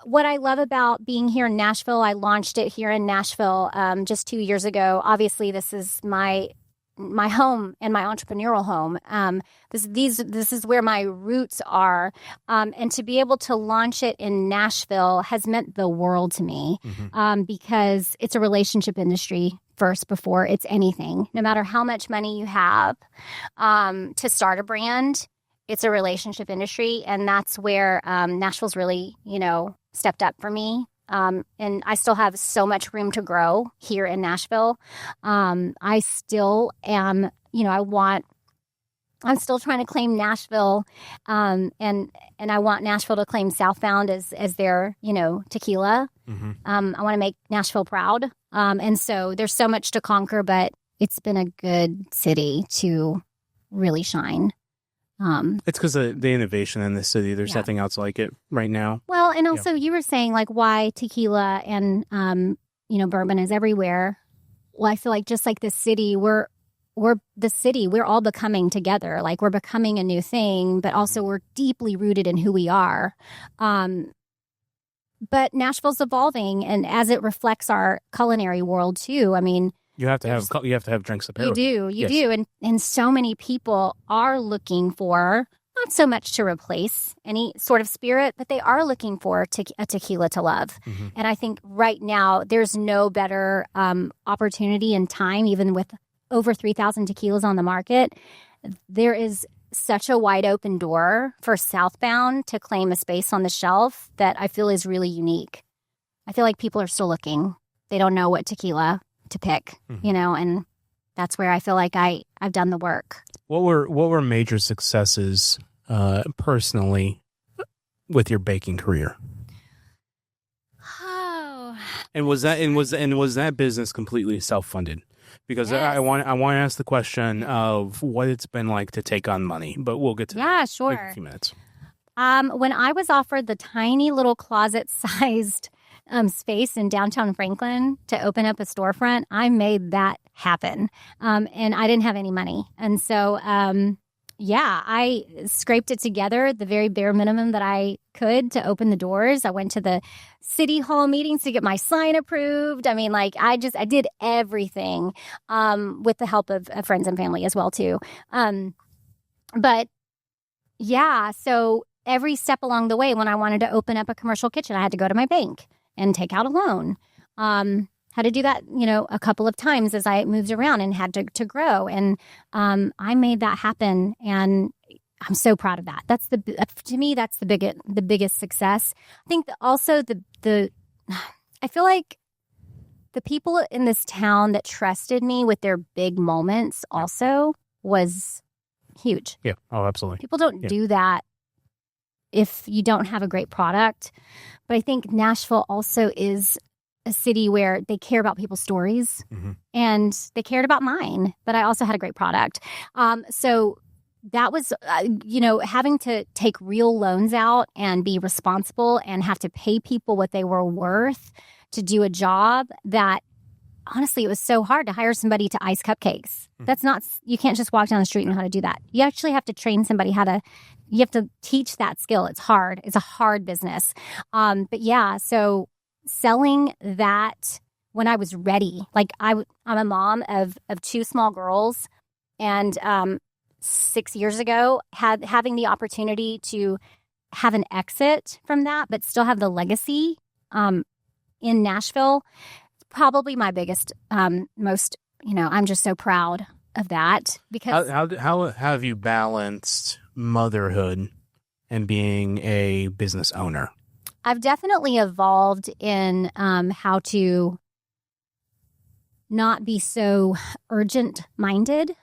what I love about being here in Nashville, I launched it here in Nashville just 2 years ago. Obviously, this is my home and my entrepreneurial home. This is where my roots are. And to be able to launch it in Nashville has meant the world to me, because it's a relationship industry first before it's anything. No matter how much money you have to start a brand, it's a relationship industry. And that's where Nashville's really, stepped up for me. And I still have so much room to grow here in Nashville. I still am, I'm still trying to claim Nashville. And I want Nashville to claim Southbound as their, tequila. Mm-hmm. I want to make Nashville proud. And so there's so much to conquer, but it's been a good city to really shine. It's because of the innovation in this city. There's nothing else like it right now. Well, and also you were saying why tequila and bourbon is everywhere. Well, I feel like just like this city, we're the city. We're all becoming together. We're becoming a new thing, but also we're deeply rooted in who we are. But Nashville's evolving, and as it reflects our culinary world too. I mean. You have to have drinks apparel. You do. And so many people are looking for, not so much to replace any sort of spirit, but they are looking for a tequila to love. Mm-hmm. And I think right now there's no better opportunity and time, even with over 3,000 tequilas on the market. There is such a wide open door for Southbound to claim a space on the shelf that I feel is really unique. I feel like people are still looking. They don't know what tequila to pick, and that's where I feel like I've done the work. What were major successes personally with your baking career? Oh. And was that business completely self-funded? because Yes. I want to ask the question of what it's been like to take on money, but we'll get to that in sure. a few minutes. When I was offered the tiny little closet-sized space in downtown Franklin to open up a storefront, I made that happen. And I didn't have any money. And so, I scraped it together, the very bare minimum that I could to open the doors. I went to the city hall meetings to get my sign approved. I mean, like, I did everything with the help of friends and family as well, too. So every step along the way, when I wanted to open up a commercial kitchen, I had to go to my bank and take out a loan. Had to do that, a couple of times as I moved around and had to grow. And I made that happen, and I'm so proud of that. To me, that's the biggest success. I think that also I feel like the people in this town that trusted me with their big moments also was huge. Yeah. Oh, absolutely. People don't do that if you don't have a great product. But I think Nashville also is a city where they care about people's stories, and they cared about mine, but I also had a great product. So that was, having to take real loans out and be responsible and have to pay people what they were worth to do a job that, honestly, it was so hard to hire somebody to ice cupcakes. You can't just walk down the street and know how to do that. You actually have to train somebody you have to teach that skill. It's hard. It's a hard business. So selling that when I was ready, like I'm a mom of two small girls, and 6 years ago, having the opportunity to have an exit from that, but still have the legacy in Nashville, probably my biggest, most, I'm just so proud of that. Because how have you balanced motherhood and being a business owner? I've definitely evolved in how to not be so urgent-minded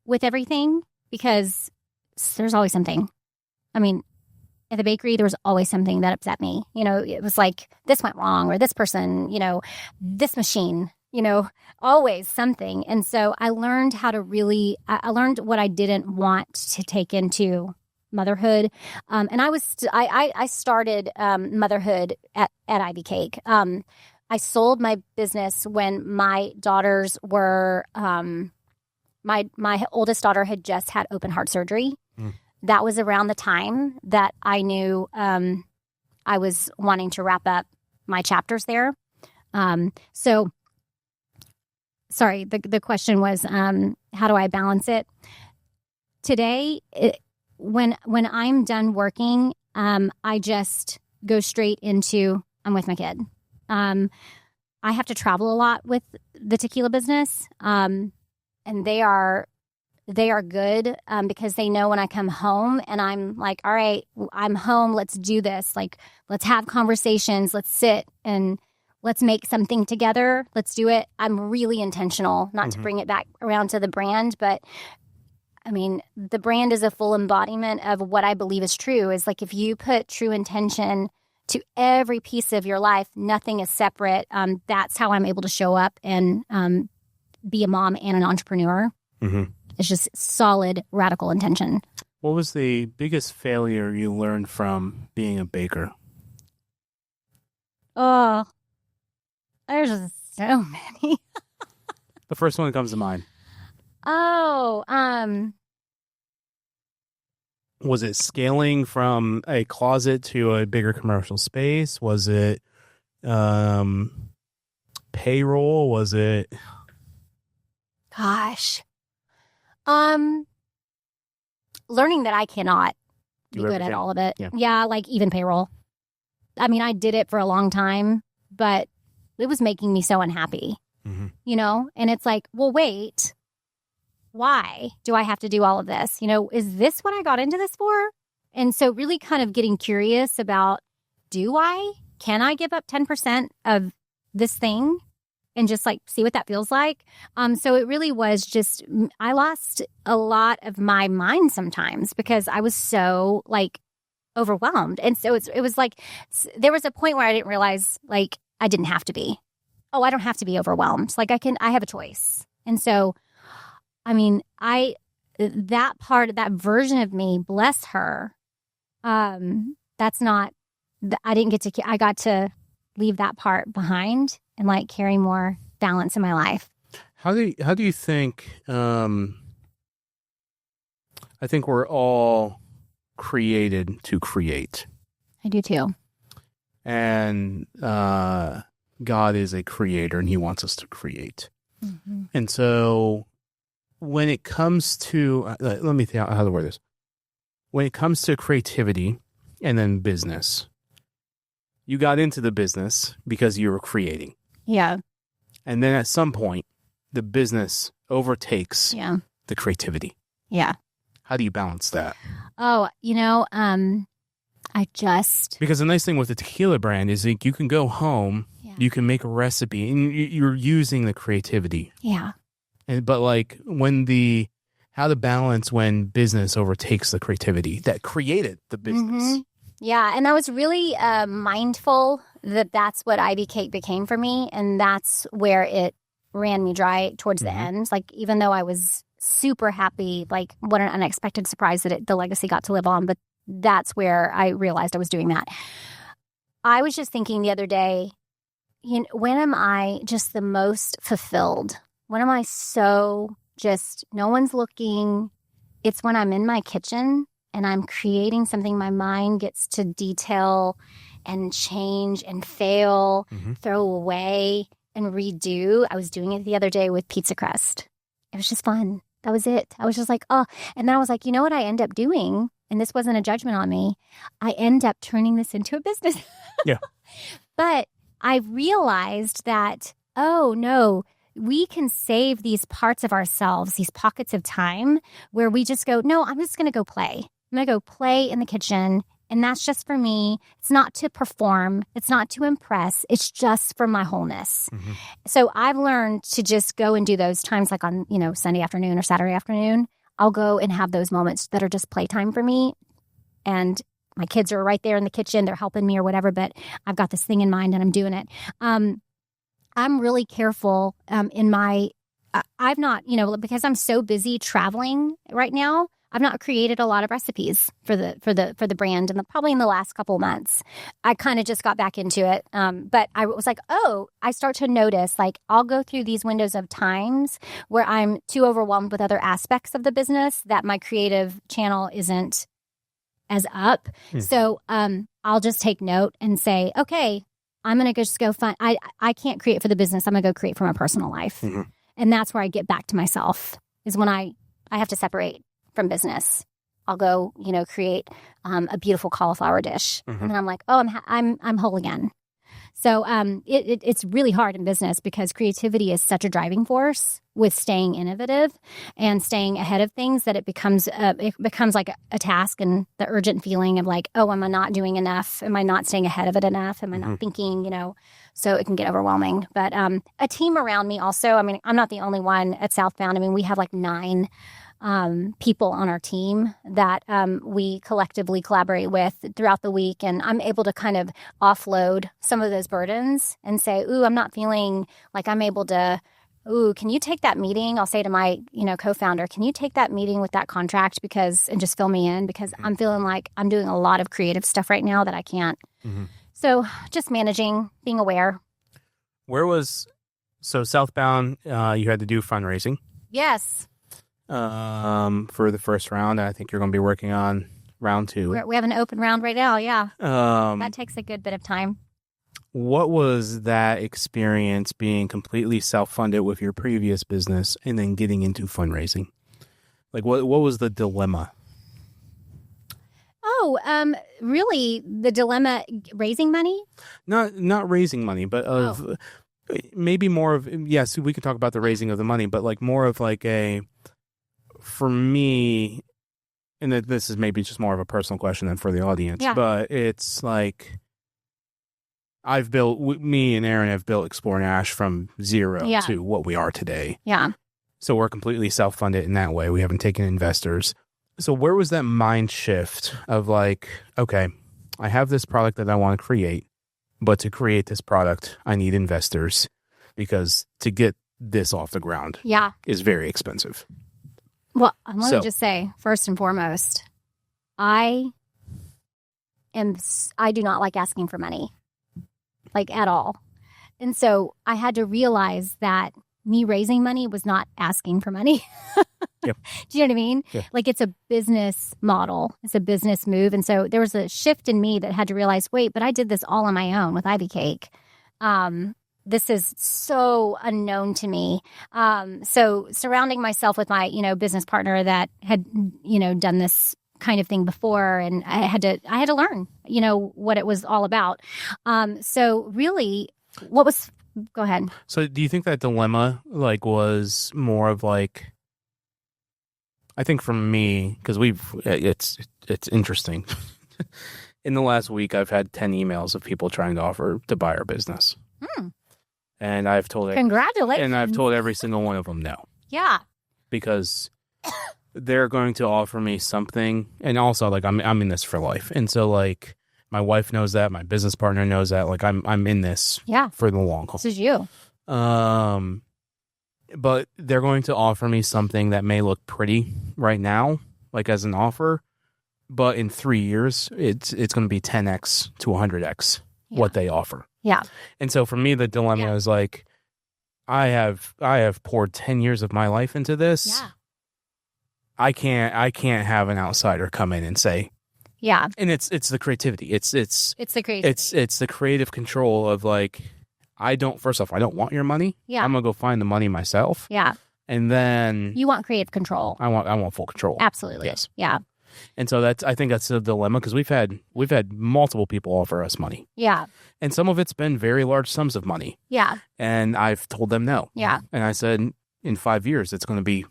with everything, because there's always something. I mean, at the bakery, there was always something that upset me. It was like, this went wrong, or this person, this machine, always something. And so I learned how to I learned what I didn't want to take into motherhood. And I started motherhood at Ivy Cake. I sold my business when my daughters were, my oldest daughter had just had open heart surgery. That was around the time that I knew I was wanting to wrap up my chapters there. So, sorry, the question was, how do I balance it? Today, when I'm done working, I just go straight into, I'm with my kid. I have to travel a lot with the tequila business, and they are good because they know when I come home and I'm like, all right, I'm home. Let's do this. Like, let's have conversations. Let's sit and let's make something together. Let's do it. I'm really intentional, not to bring it back around to the brand, but I mean, the brand is a full embodiment of what I believe is true. Is like, if you put true intention to every piece of your life, nothing is separate. That's how I'm able to show up and be a mom and an entrepreneur. It's just solid, radical intention. What was the biggest failure you learned from being a baker? Oh, there's just so many. The first one that comes to mind. Was it scaling from a closet to a bigger commercial space? Was it payroll? Was it? Gosh. Learning that I cannot be good at all of it. Yeah, like even payroll. I mean, I did it for a long time, but it was making me so unhappy, and it's like, well, wait, why do I have to do all of this? Is this what I got into this for? And so really kind of getting curious about, can I give up 10% of this thing and just like see what that feels like? So it really was just, I lost a lot of my mind sometimes because I was so like overwhelmed. And so it was like, there was a point where I didn't realize like I didn't have to be. Oh, I don't have to be overwhelmed. Like I have a choice. And so, I mean, that version of me, bless her, that's not, I didn't get to, I got to leave that part behind and like carry more balance in my life. How do you think, I think we're all created to create. I do too. And God is a creator and he wants us to create. Mm-hmm. And so when it comes to, let me think how to word this. When it comes to creativity and then business, you got into the business because you were creating. Yeah. And then at some point, the business overtakes the creativity. Yeah. How do you balance that? Oh, because the nice thing with the tequila brand is like you can go home, you can make a recipe, and you're using the creativity. Yeah. But like how to balance when business overtakes the creativity that created the business. Mm-hmm. Yeah, and I was really mindful that that's what Ivy Cake became for me, and that's where it ran me dry towards the end. Like, even though I was super happy, like, what an unexpected surprise that the legacy got to live on, but that's where I realized I was doing that. I was just thinking the other day, when am I just the most fulfilled? When am I so just, no one's looking? It's when I'm in my kitchen and I'm creating something my mind gets to detail and change and fail, throw away and redo. I was doing it the other day with pizza crust. It was just fun. That was it. I was just like, oh. And then I was like, you know what I end up doing? And this wasn't a judgment on me. I end up turning this into a business. Yeah. But I realized that, oh, no, we can save these parts of ourselves, these pockets of time where we just go, no, I'm just going to go play. I'm going to go play in the kitchen. And that's just for me. It's not to perform. It's not to impress. It's just for my wholeness. Mm-hmm. So I've learned to just go and do those times like on, Sunday afternoon or Saturday afternoon. I'll go and have those moments that are just playtime for me. And my kids are right there in the kitchen. They're helping me or whatever, but I've got this thing in mind and I'm doing it. I'm really careful in my, I've not, because I'm so busy traveling right now, I've not created a lot of recipes for the brand, and probably in the last couple of months, I kind of just got back into it. But I was like, I start to notice, like, I'll go through these windows of times where I'm too overwhelmed with other aspects of the business that my creative channel isn't as up. So I'll just take note and say, okay, I'm going to just go find. I can't create for the business. I'm going to go create for my personal life, and that's where I get back to myself. Is when I have to separate from business. I'll go, create a beautiful cauliflower dish, and then I'm like, oh, I'm whole again. So it's really hard in business because creativity is such a driving force with staying innovative and staying ahead of things that it becomes like a task, and the urgent feeling of like, oh, am I not doing enough? Am I not staying ahead of it enough? Am I not thinking? So it can get overwhelming. But a team around me also. I mean, I'm not the only one at Southbound. I mean, we have like 9 people on our team that we collectively collaborate with throughout the week. And I'm able to kind of offload some of those burdens and say, ooh, I'm not feeling like I'm able to, ooh, can you take that meeting? I'll say to my, co-founder, can you take that meeting with that contract and just fill me in? Because I'm feeling like I'm doing a lot of creative stuff right now that I can't. So just managing, being aware. So Southbound, you had to do fundraising. Yes. For the first round. I think you're going to be working on round 2. We have an open round right now. Yeah. That takes a good bit of time. What was that experience being completely self-funded with your previous business and then getting into fundraising? Like what was the dilemma? Oh, really the dilemma, raising money? Not raising money, but maybe more of, yes, we could talk about the raising of the money, but like more of like for me, and this is maybe just more of a personal question than for the audience, but it's like me and Aaron have built XPLR.NASH from 0 to what we are today. Yeah. So we're completely self-funded in that way. We haven't taken investors. So where was that mind shift of like, okay, I have this product that I want to create, but to create this product, I need investors, because to get this off the ground is very expensive. Well, I'm going to just say, first and foremost, I do not like asking for money, like at all. And so I had to realize that me raising money was not asking for money. Yep. Do you know what I mean? Yeah. Like it's a business model. It's a business move. And so there was a shift in me that had to realize, wait, but I did this all on my own with Ivy Cake. This is so unknown to me. So surrounding myself with my, business partner that had, done this kind of thing before, and I had to learn, what it was all about. So really, go ahead. So do you think that dilemma was more of I think for me, because it's interesting. In the last week, I've had 10 emails of people trying to offer to buy our business. And I've told congratulations. And I've told every single one of them no. Yeah. Because they're going to offer me something, and also I'm in this for life. And so my wife knows that, my business partner knows that. I'm in this for the long haul. This is you. But they're going to offer me something that may look pretty right now, as an offer, but in 3 years, it's going to be 10x to 100x what they offer. Yeah. And so for me, the dilemma is I have poured 10 years of my life into this. Yeah. I can't have an outsider come in and say, yeah. And it's the creativity. It's the creativity. It's the creative control of first off, I don't want your money. Yeah. I'm going to go find the money myself. Yeah. And then you want creative control. I want full control. Absolutely. Yes. Yeah. And so I think that's the dilemma, because we've had multiple people offer us money. Yeah. And some of it's been very large sums of money. Yeah. And I've told them no. Yeah. And I said, in 5 years, it's going to be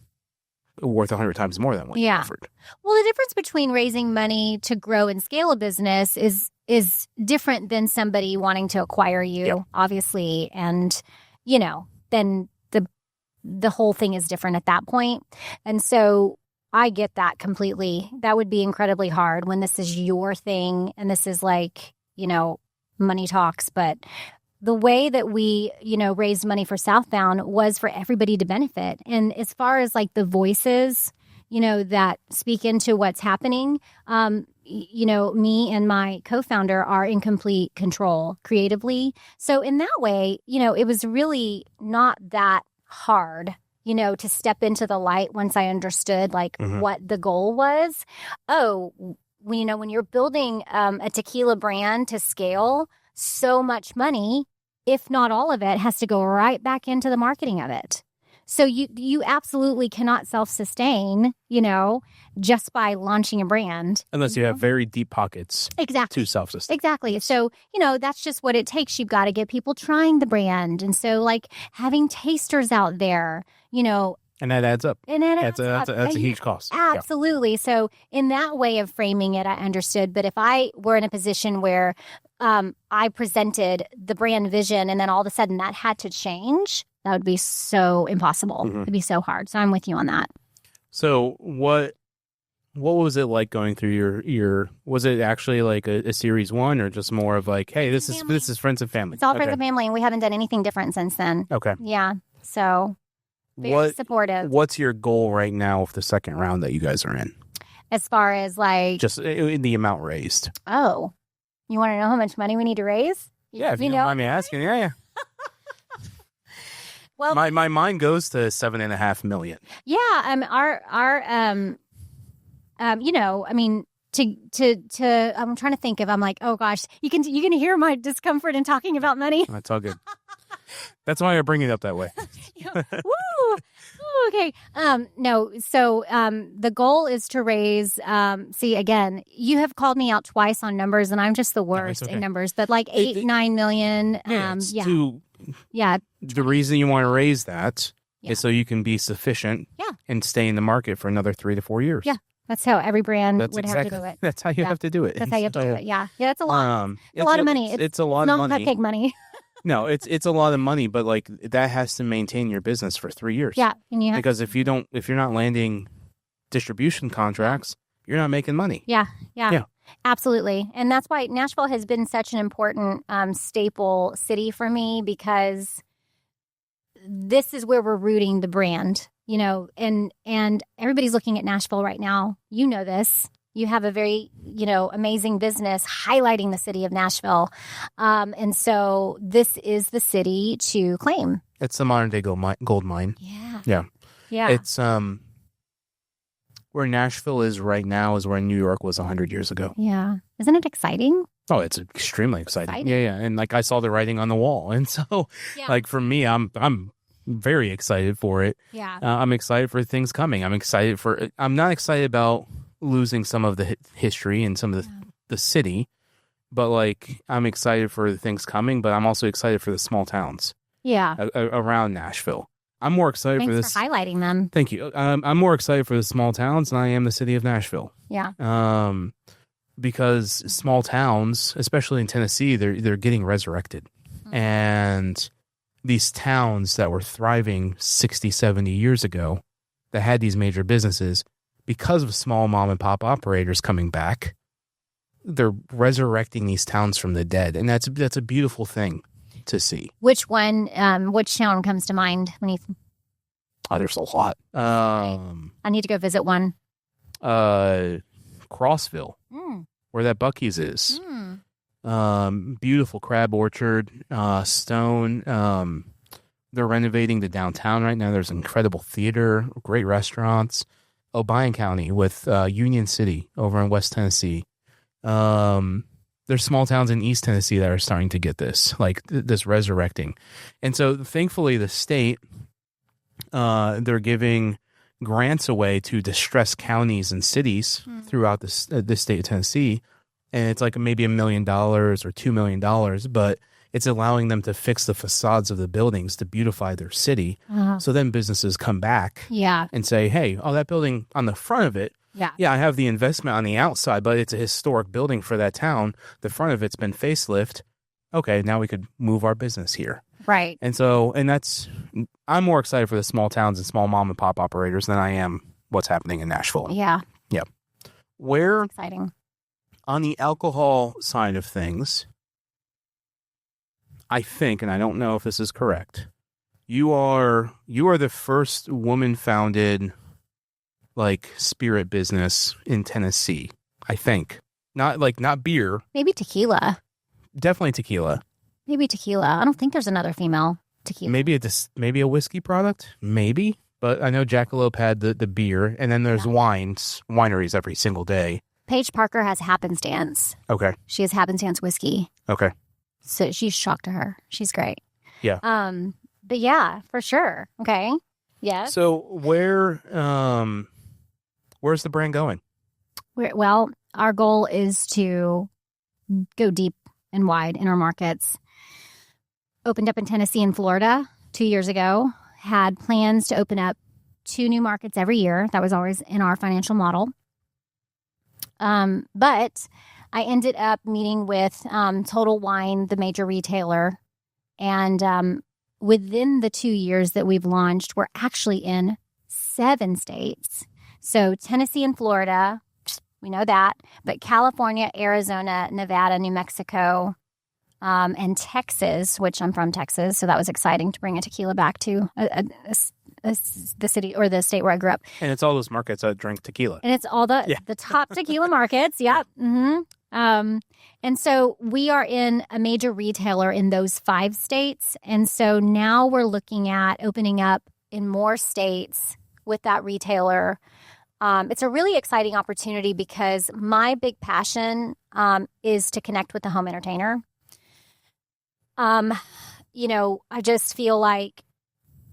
worth 100 times more than what you offered. Well, the difference between raising money to grow and scale a business is different than somebody wanting to acquire you, obviously. And, then the whole thing is different at that point. And so I get that completely. That would be incredibly hard when this is your thing and this is money talks. But the way that we, raised money for Southbound was for everybody to benefit. And as far as the voices, that speak into what's happening, me and my co-founder are in complete control creatively. So in that way, it was really not that hard, to step into the light once I understood what the goal was. When you're building a tequila brand to scale, so much money, if not all of it, has to go right back into the marketing of it. So you absolutely cannot self-sustain, just by launching a brand. Unless you have very deep pockets. Exactly. To self-sustain. Exactly. So, that's just what it takes. You've got to get people trying the brand. And so having tasters out there, And that adds up. And that's a huge cost. Absolutely. Yeah. So in that way of framing it, I understood. But if I were in a position where I presented the brand vision and then all of a sudden that had to change, that would be so impossible. It'd be so hard. So I'm with you on that. So what was it like going through your was it actually a series one, or just more of hey, this is friends and family? It's all friends and family, and we haven't done anything different since then. Okay. Yeah. So very supportive. What's your goal right now with the second round that you guys are in? As far as just in the amount raised. Oh, you want to know how much money we need to raise? Yeah, if you don't mind me asking. Yeah. Well, my mind goes to $7.5 million. Yeah, I'm trying to think of. I'm like, oh gosh, you can hear my discomfort in talking about money. That's all good. That's why I bring it up that way. Woo! Ooh, okay. No. So the goal is to raise. See, again, you have called me out twice on numbers, and I'm just the worst in numbers. But 8-9 million. Yeah. The reason you want to raise that is so you can be sufficient. And stay in the market for another 3 to 4 years. Yeah. That's how every brand have to do it. That's how you have to do it. That's how you have to do it. Yeah. Yeah. That's a lot. A lot of money. It's a lot of money. Not cupcake money. No, it's a lot of money, but that has to maintain your business for 3 years. Yeah, because if you're not landing distribution contracts, you're not making money. Yeah, absolutely. And that's why Nashville has been such an important staple city for me, because this is where we're rooting the brand, and everybody's looking at Nashville right now. You know this. You have a very, amazing business highlighting the city of Nashville. And so this is the city to claim. It's the modern day gold mine. Yeah. It's where Nashville is right now is where New York was 100 years ago. Yeah. Isn't it exciting? Oh, it's extremely exciting. Yeah. And like I saw the writing on the wall. And so like for me, I'm very excited for it. Yeah. I'm excited for things coming. I'm not excited about losing some of the history and some of the city, but like I'm excited for the things coming, but I'm also excited for the small towns around Nashville. I'm more excited for this. Thanks for highlighting them. Thank you. I'm more excited for the small towns than I am the city of Nashville. Yeah. Because small towns, especially in Tennessee, they're getting resurrected. Mm-hmm. And these towns that were thriving 60, 70 years ago that had these major businesses, because of small mom and pop operators coming back, they're resurrecting these towns from the dead. And that's a beautiful thing to see. Which town comes to mind when you? Oh, there's a lot. I need to go visit one. Crossville, where that Buc-ee's is. Beautiful crab orchard, Stone. They're renovating the downtown right now. There's incredible theater, great restaurants. Obion County with Union City over in West Tennessee. There's small towns in East Tennessee that are starting to get this, like this resurrecting. And so thankfully the state, they're giving grants away to distressed counties and cities throughout the state of Tennessee. And it's like maybe $1 million or $2 million, but it's allowing them to fix the facades of the buildings to beautify their city. So then businesses come back and say, hey, that building on the front of it, I have the investment on the outside, but it's a historic building for that town. The front of it's been facelift. Okay, now we could move our business here. Right. And I'm more excited for the small towns and small mom and pop operators than I am what's happening in Nashville. Yeah. Yeah. Where, exciting. On the alcohol side of things, I think, and I don't know if this is correct, you are the first woman-founded like spirit business in Tennessee. I think not beer, maybe tequila. Definitely tequila. Maybe tequila. I don't think there's another female tequila. Maybe a whiskey product. Maybe, but I know Jackalope had the beer, and then there's wineries every single day. Paige Parker has Happenstance. Okay. She has Happenstance whiskey. Okay. So she's shocked to her. She's great. Yeah. But yeah, for sure. Okay. Yeah. So where's the brand going? Well, our goal is to go deep and wide in our markets. Opened up in Tennessee and Florida 2 years ago. Had plans to open up 2 new markets every year. That was always in our financial model. But I ended up meeting with Total Wine, the major retailer, and within the 2 years that we've launched, we're actually in 7 states. So Tennessee and Florida, we know that, but California, Arizona, Nevada, New Mexico, and Texas, which I'm from Texas, so that was exciting to bring a tequila back to the city or the state where I grew up. And it's all those markets that drink tequila. And it's all the top tequila markets. Yeah. Mm-hmm. And so we are in a major retailer in those 5 states. And so now we're looking at opening up in more states with that retailer. It's a really exciting opportunity because my big passion is to connect with the home entertainer. I just feel like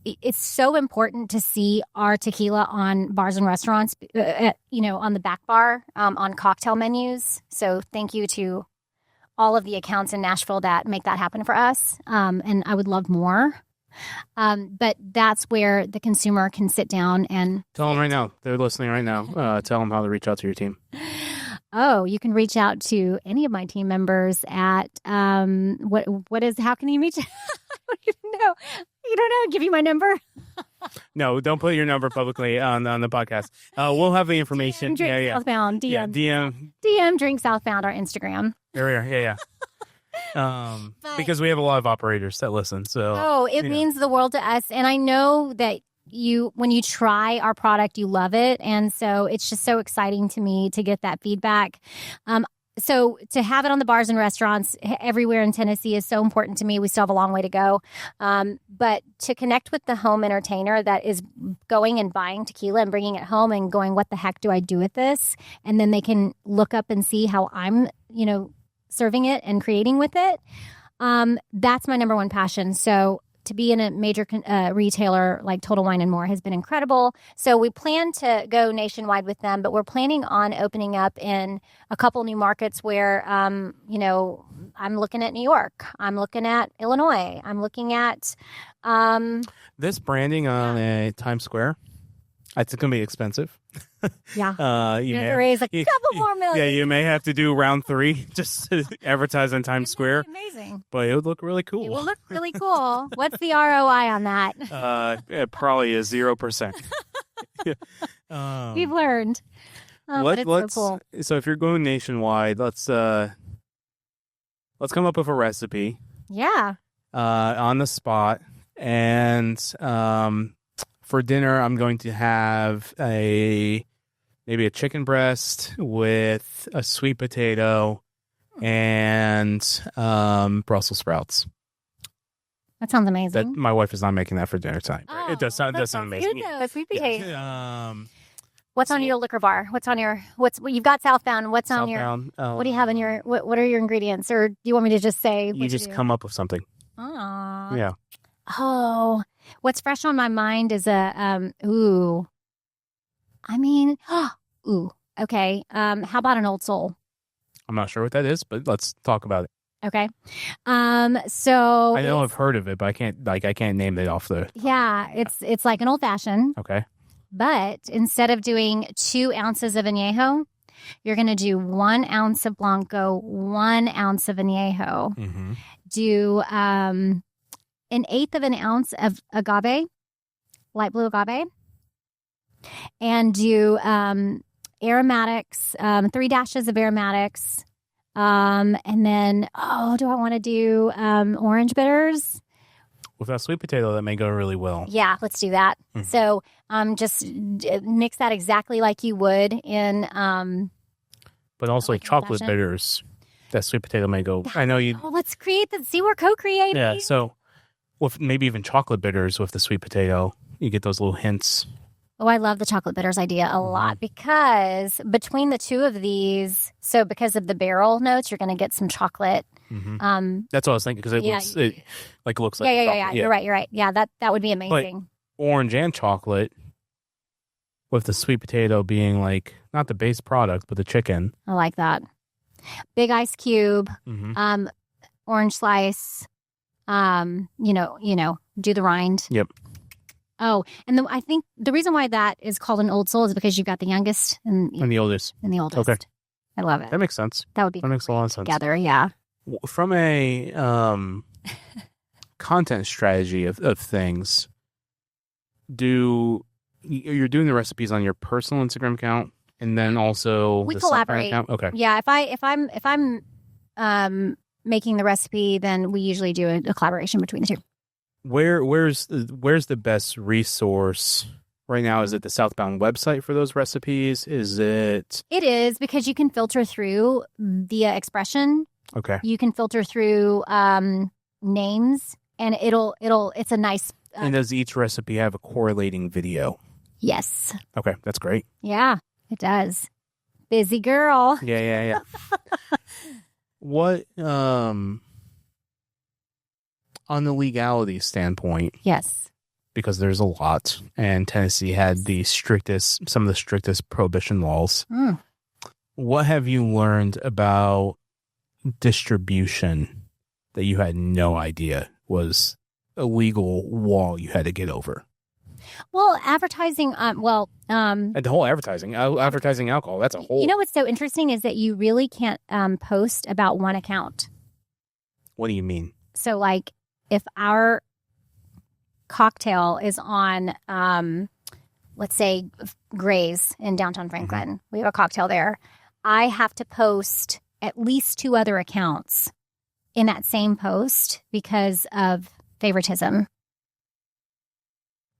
it's so important to see our tequila on bars and restaurants, on the back bar, on cocktail menus. So thank you to all of the accounts in Nashville that make that happen for us. And I would love more. But that's where the consumer can sit down and tell them right now. They're listening right now. Tell them how to reach out to your team. Oh, you can reach out to any of my team members at how can you reach? I don't even know. You don't know? Give you my number? No, don't put your number publicly on the podcast. We'll have the information. DM, Southbound. DM. DM. DM Drink Southbound, our Instagram. There we are. Yeah. Because we have a lot of operators that listen. So it means the world to us. And I know that when you try our product, you love it. And so it's just so exciting to me to get that feedback. So to have it on the bars and restaurants everywhere in Tennessee is so important to me. We still have a long way to go. But to connect with the home entertainer that is going and buying tequila and bringing it home and going, what the heck do I do with this? And then they can look up and see how I'm, serving it and creating with it. That's my number one passion. So to be in a major retailer like Total Wine & More has been incredible. So we plan to go nationwide with them, but we're planning on opening up in a couple new markets where, I'm looking at New York. I'm looking at Illinois. I'm looking at... this branding on Times Square, it's going to be expensive. Yeah. You have to raise a couple more million. Yeah, you may have to do round 3 just to advertise on Times Square. Amazing. But it would look really cool. It will look really cool. What's the ROI on that? It probably is 0%. We've learned. But it's so cool. So if you're going nationwide, let's come up with a recipe. Yeah. On the spot. And for dinner, I'm going to have maybe a chicken breast with a sweet potato and Brussels sprouts. That sounds amazing. My wife is not making that for dinner time. Oh, it does sound amazing. Good though. Sweet potato. Yeah. What's on your liquor bar? You've got Southbound. What's on Southbound, your? What do you have in your? What are your ingredients? Or do you want me to just say? You just come up with something. Oh. Yeah. Oh, what's fresh on my mind is okay. How about an Old Soul? I'm not sure what that is, but let's talk about it. Okay. So I know I've heard of it, but I can't name it off the. Yeah, it's like an old fashioned. Okay. But instead of doing 2 ounces of añejo, you're going to do 1 ounce of Blanco, 1 ounce of añejo. Mm-hmm. Do 1/8 of an ounce of agave, light blue agave, and do aromatics, 3 dashes of aromatics, and then do I want to do orange bitters? With that sweet potato, that may go really well. Yeah, let's do that. Mm-hmm. So just mix that exactly like you would in. But also chocolate bitters. That sweet potato may go. I know you. Oh, let's create that. See, we're co-creating. Yeah. So, with maybe even chocolate bitters with the sweet potato, you get those little hints. Oh, I love the chocolate bitters idea a lot because between the two of these, so because of the barrel notes, you're going to get some chocolate. Mm-hmm. That's what I was thinking because it looks like yeah. You're right. Yeah, that would be amazing. But orange and chocolate with the sweet potato being like not the base product, but the chicken. I like that. Big ice cube, mm-hmm. Orange slice. Do the rind. Yep. Oh, and I think the reason why that is called an Old Soul is because you've got the youngest and the oldest. Okay. I love it. That makes sense. That makes a lot of sense. Together, yeah. From a content strategy of things, you're doing the recipes on your personal Instagram account and then also we the collaborate. Account? Okay. Yeah, if I'm making the recipe, then we usually do a collaboration between the two. Where's the best resource right now? Is it the Southbound website for those recipes? Is it? It is because you can filter through via expression. Okay. You can filter through names, and it's a nice. And does each recipe have a correlating video? Yes. Okay, that's great. Yeah, it does. Busy girl. Yeah. What on the legality standpoint? Yes. Because there's a lot, and Tennessee had some of the strictest prohibition laws. Mm. What have you learned about distribution that you had no idea was a legal wall you had to get over? Well, advertising, and the whole advertising alcohol, that's a whole... You know what's so interesting is that you really can't post about one account. What do you mean? So, like, if our cocktail is on, let's say, Gray's in downtown Franklin, mm-hmm. we have a cocktail there, I have to post at least 2 other accounts in that same post because of favoritism.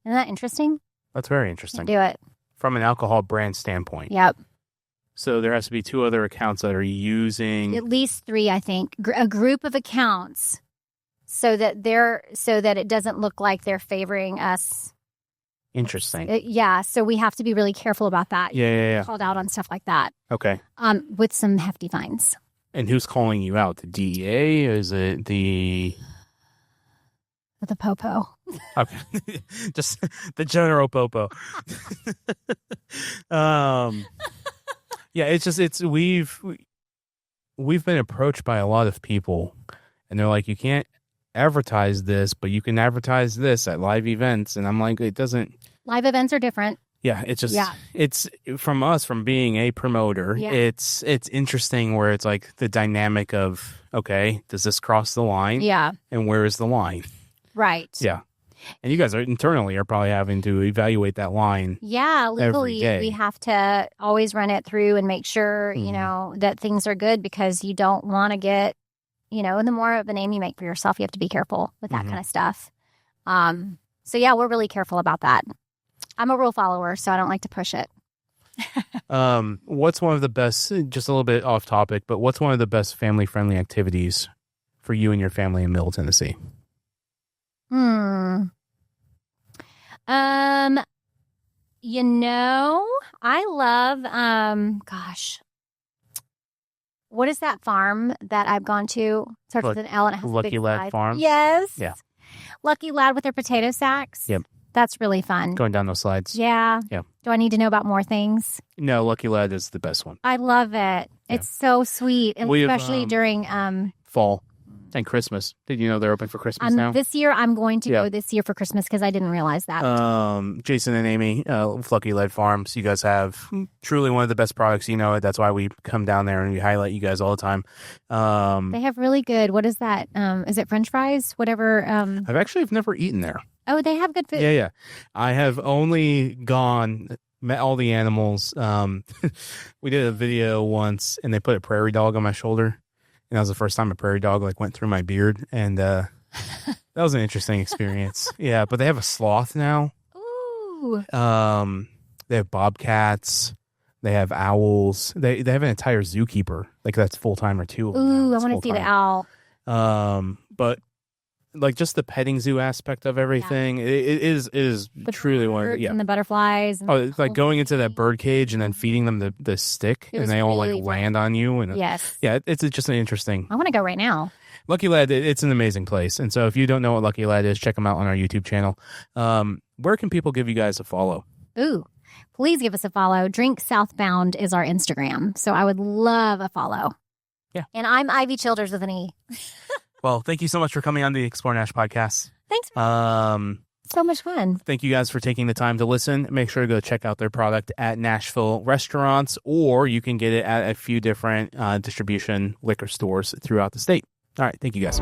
Isn't that interesting? That's very interesting. Do it. From an alcohol brand standpoint. Yep. So there has to be 2 other accounts that are using... At least 3, I think. A group of accounts so that it doesn't look like they're favoring us. Interesting. Yeah, so we have to be really careful about that. Yeah. Called out on stuff like that. Okay. With some hefty fines. And who's calling you out? The DEA? Or is it the... The popo. Okay. Just the general popo. Yeah, we've been approached by a lot of people, and they're like, you can't advertise this, but you can advertise this at live events. And I'm like, it doesn't. Live events are different. Yeah, it's from being a promoter. Yeah. It's interesting where it's like the dynamic of, okay, does this cross the line? Yeah. And where is the line? Right. Yeah. And you guys are probably having to evaluate that line. Yeah, legally every day. we have to always run it through and make sure, that things are good, because you don't want to get, and the more of a name you make for yourself, you have to be careful with that kind of stuff. So yeah, we're really careful about that. I'm a rule follower, so I don't like to push it. What's one of the best, just a little bit off topic, but what's one of the best family-friendly activities for you and your family in Middle Tennessee? I love, what is that farm that I've gone to? Starts with an L and it has a Lucky big Lad slide. Farm? Yes. Yeah. Lucky Lad with their potato sacks. Yep. That's really fun. Going down those slides. Yeah. Yeah. Do I need to know about more things? No, Lucky Lad is the best one. I love it. It's so sweet, and especially during fall and Christmas. Did you know they're open for Christmas now? This year, I'm going to go this year for Christmas because I didn't realize that. Jason and Amy, Lucky Lad Farms, you guys have truly one of the best products. That's why we come down there and we highlight you guys all the time. They have really good, what is that? Is it French fries? Whatever. I've never eaten there. Oh, they have good food. Yeah. I have only met all the animals. We did a video once and they put a prairie dog on my shoulder. And that was the first time a prairie dog went through my beard. And that was an interesting experience. Yeah, but they have a sloth now. Ooh. They have bobcats. They have owls. They have an entire zookeeper. That's full-time or 2 of them. Ooh, I want to see the owl. But just the petting zoo aspect of everything, it is the truly one. And the butterflies. And it's like going into that bird cage and then feeding them the stick, and they all land on you. And yes, it's just an interesting. I want to go right now. Lucky Lad, it's an amazing place, and so if you don't know what Lucky Lad is, check them out on our YouTube channel. Where can people give you guys a follow? Ooh, please give us a follow. Drink Southbound is our Instagram, so I would love a follow. Yeah, and I'm Ivey Childers with an E. Well, thank you so much for coming on the XPLR.NASH podcast. Thanks. So much fun. Thank you guys for taking the time to listen. Make sure to go check out their product at Nashville restaurants, or you can get it at a few different distribution liquor stores throughout the state. All right. Thank you guys.